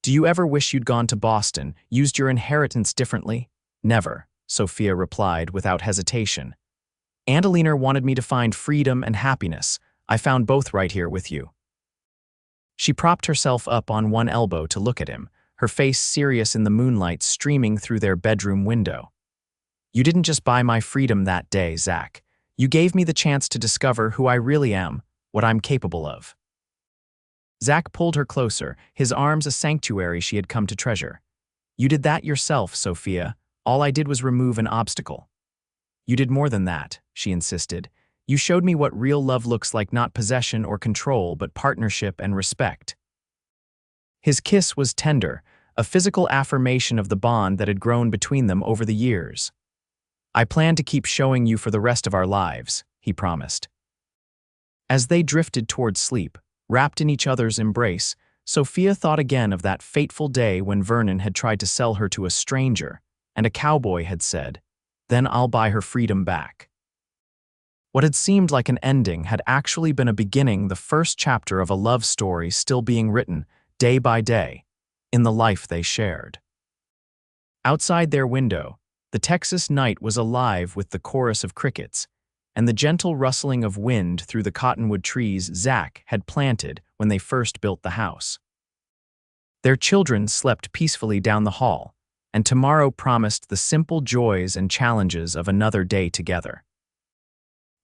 Do you ever wish you'd gone to Boston, used your inheritance differently?" "Never," Sophia replied without hesitation. "Angelina wanted me to find freedom and happiness. I found both right here with you." She propped herself up on one elbow to look at him, her face serious in the moonlight streaming through their bedroom window. "You didn't just buy my freedom that day, Zach. You gave me the chance to discover who I really am, what I'm capable of." Zach pulled her closer, his arms a sanctuary she had come to treasure. "You did that yourself, Sophia. All I did was remove an obstacle." "You did more than that," she insisted. "You showed me what real love looks like, not possession or control, but partnership and respect." His kiss was tender, a physical affirmation of the bond that had grown between them over the years. "I plan to keep showing you for the rest of our lives," he promised. As they drifted toward sleep, wrapped in each other's embrace, Sophia thought again of that fateful day when Vernon had tried to sell her to a stranger, and a cowboy had said, "Then I'll buy her freedom back." What had seemed like an ending had actually been a beginning, the first chapter of a love story still being written, day by day, in the life they shared. Outside their window, the Texas night was alive with the chorus of crickets and the gentle rustling of wind through the cottonwood trees Zach had planted when they first built the house. Their children slept peacefully down the hall, and tomorrow promised the simple joys and challenges of another day together.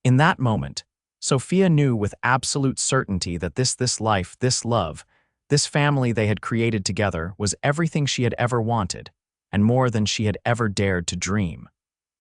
In that moment, Sophia knew with absolute certainty that this life, this love, this family they had created together was everything she had ever wanted, and more than she had ever dared to dream.